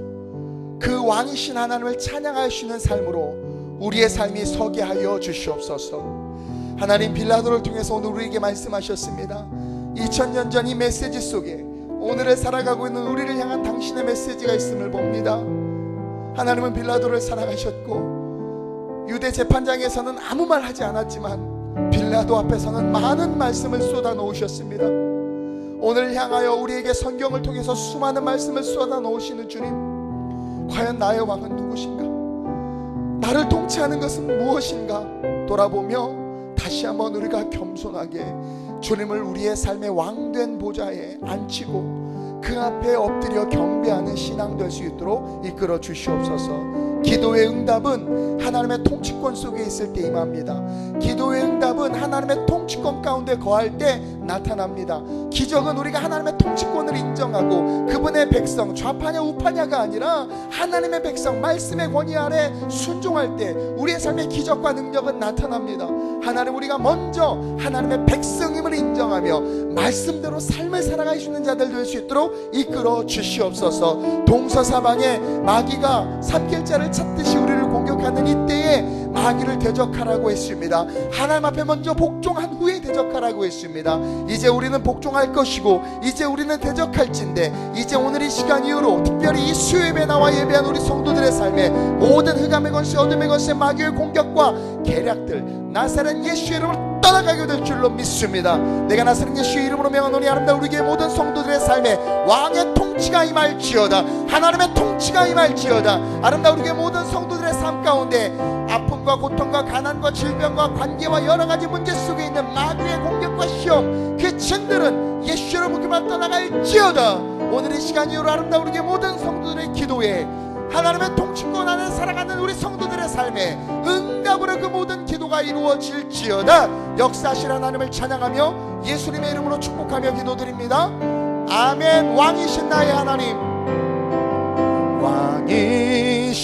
그 왕이신 하나님을 찬양할 수 있는 삶으로 우리의 삶이 서게 하여 주시옵소서. 하나님, 빌라도를 통해서 오늘 우리에게 말씀하셨습니다. 2000년 전 이 메시지 속에 오늘을 살아가고 있는 우리를 향한 당신의 메시지가 있음을 봅니다. 하나님은 빌라도를 사랑하셨고 유대 재판장에서는 아무 말 하지 않았지만 빌라도 앞에서는 많은 말씀을 쏟아 놓으셨습니다. 오늘 향하여 우리에게 성경을 통해서 수많은 말씀을 쏟아 놓으시는 주님, 과연 나의 왕은 누구신가? 나를 통치하는 것은 무엇인가? 돌아보며 다시 한번 우리가 겸손하게 주님을 우리의 삶의 왕된 보좌에 앉히고 그 앞에 엎드려 경배하는 신앙 될 수 있도록 이끌어 주시옵소서. 기도의 응답은 하나님의 통치권 속에 있을 때 임합니다. 기도의 응답은 하나님의 통치권 가운데 거할 때 나타납니다. 기적은 우리가 하나님의 통치권을 인정하고 그분의 백성, 좌파냐 우파냐가 아니라 하나님의 백성, 말씀의 권위 아래 순종할 때 우리의 삶의 기적과 능력은 나타납니다. 하나님, 우리가 먼저 하나님의 백성임을 인정하며 말씀대로 삶을 살아갈 수 있는 자들 될 수 있도록 이끌어 주시옵소서. 동서사방에 마귀가 삽길자를 찾듯이 우리를 공격하는 이때에 마귀를 대적하라고 했습니다. 하나님 앞에 먼저 복종한 후에 대적하라고 했습니다. 이제 우리는 복종할 것이고 이제 우리는 대적할진데, 이제 오늘 이 시간 이후로 특별히 이 수요예배 나와 예배한 우리 성도들의 삶에 모든 흑암의 권세, 어둠의 권세, 마귀의 공격과 계략들 나사렛 예수의 이름으로 떠나가게 될 줄로 믿습니다. 내가 나사렛 예수의 이름으로 명하노니 아름다운 우리의 모든 성도들의 삶에 왕의 통치가 임할지어다. 하나님의 통치가 임할지어다. 아름다운 우리의 모든 성도들의 삶 가운데 아픔과 고통과 가난과 질병과 관계와 여러가지 문제 속에 있는 마귀의 공격과 시험, 그 진들은 예수의 이름으로 떠나갈지어다. 오늘 이 시간 이후로 아름다운 우리의 모든 성도들의 기도에 하나님의 통치권 안에 살아가는 우리 성도들의 삶에 응답으로 그 모든 기도가 이루어질지어다. 역사하실 하나님을 찬양하며 예수님의 이름으로 축복하며 기도드립니다. 아멘. 왕이신 나의 하나님,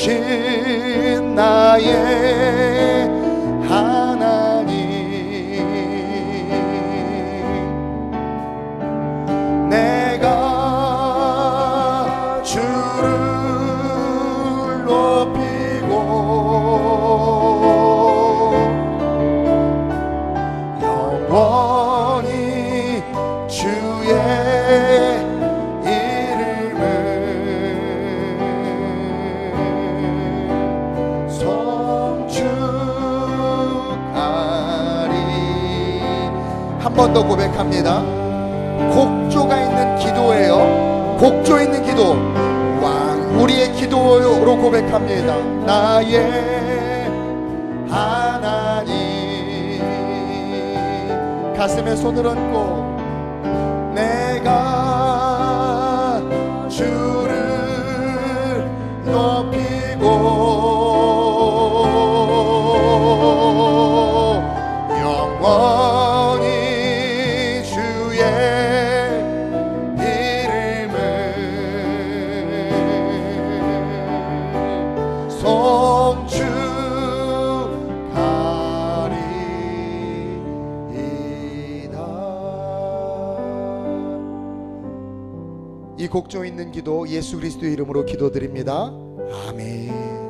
왕이신 나의 하나님, 내가 영원히 주의 이름을 송축하리. 한 번 더 고백합니다. 곡조가 있는 기도예요. 곡조 있는 기도, 왕 우리의 기도로 고백합니다. 나의 하나님, 가슴에 손을 얹고 내가 주를 높이고 영원히 주의 이름을 이 곡조 있는 기도 예수 그리스도의 이름으로 기도드립니다. 아멘.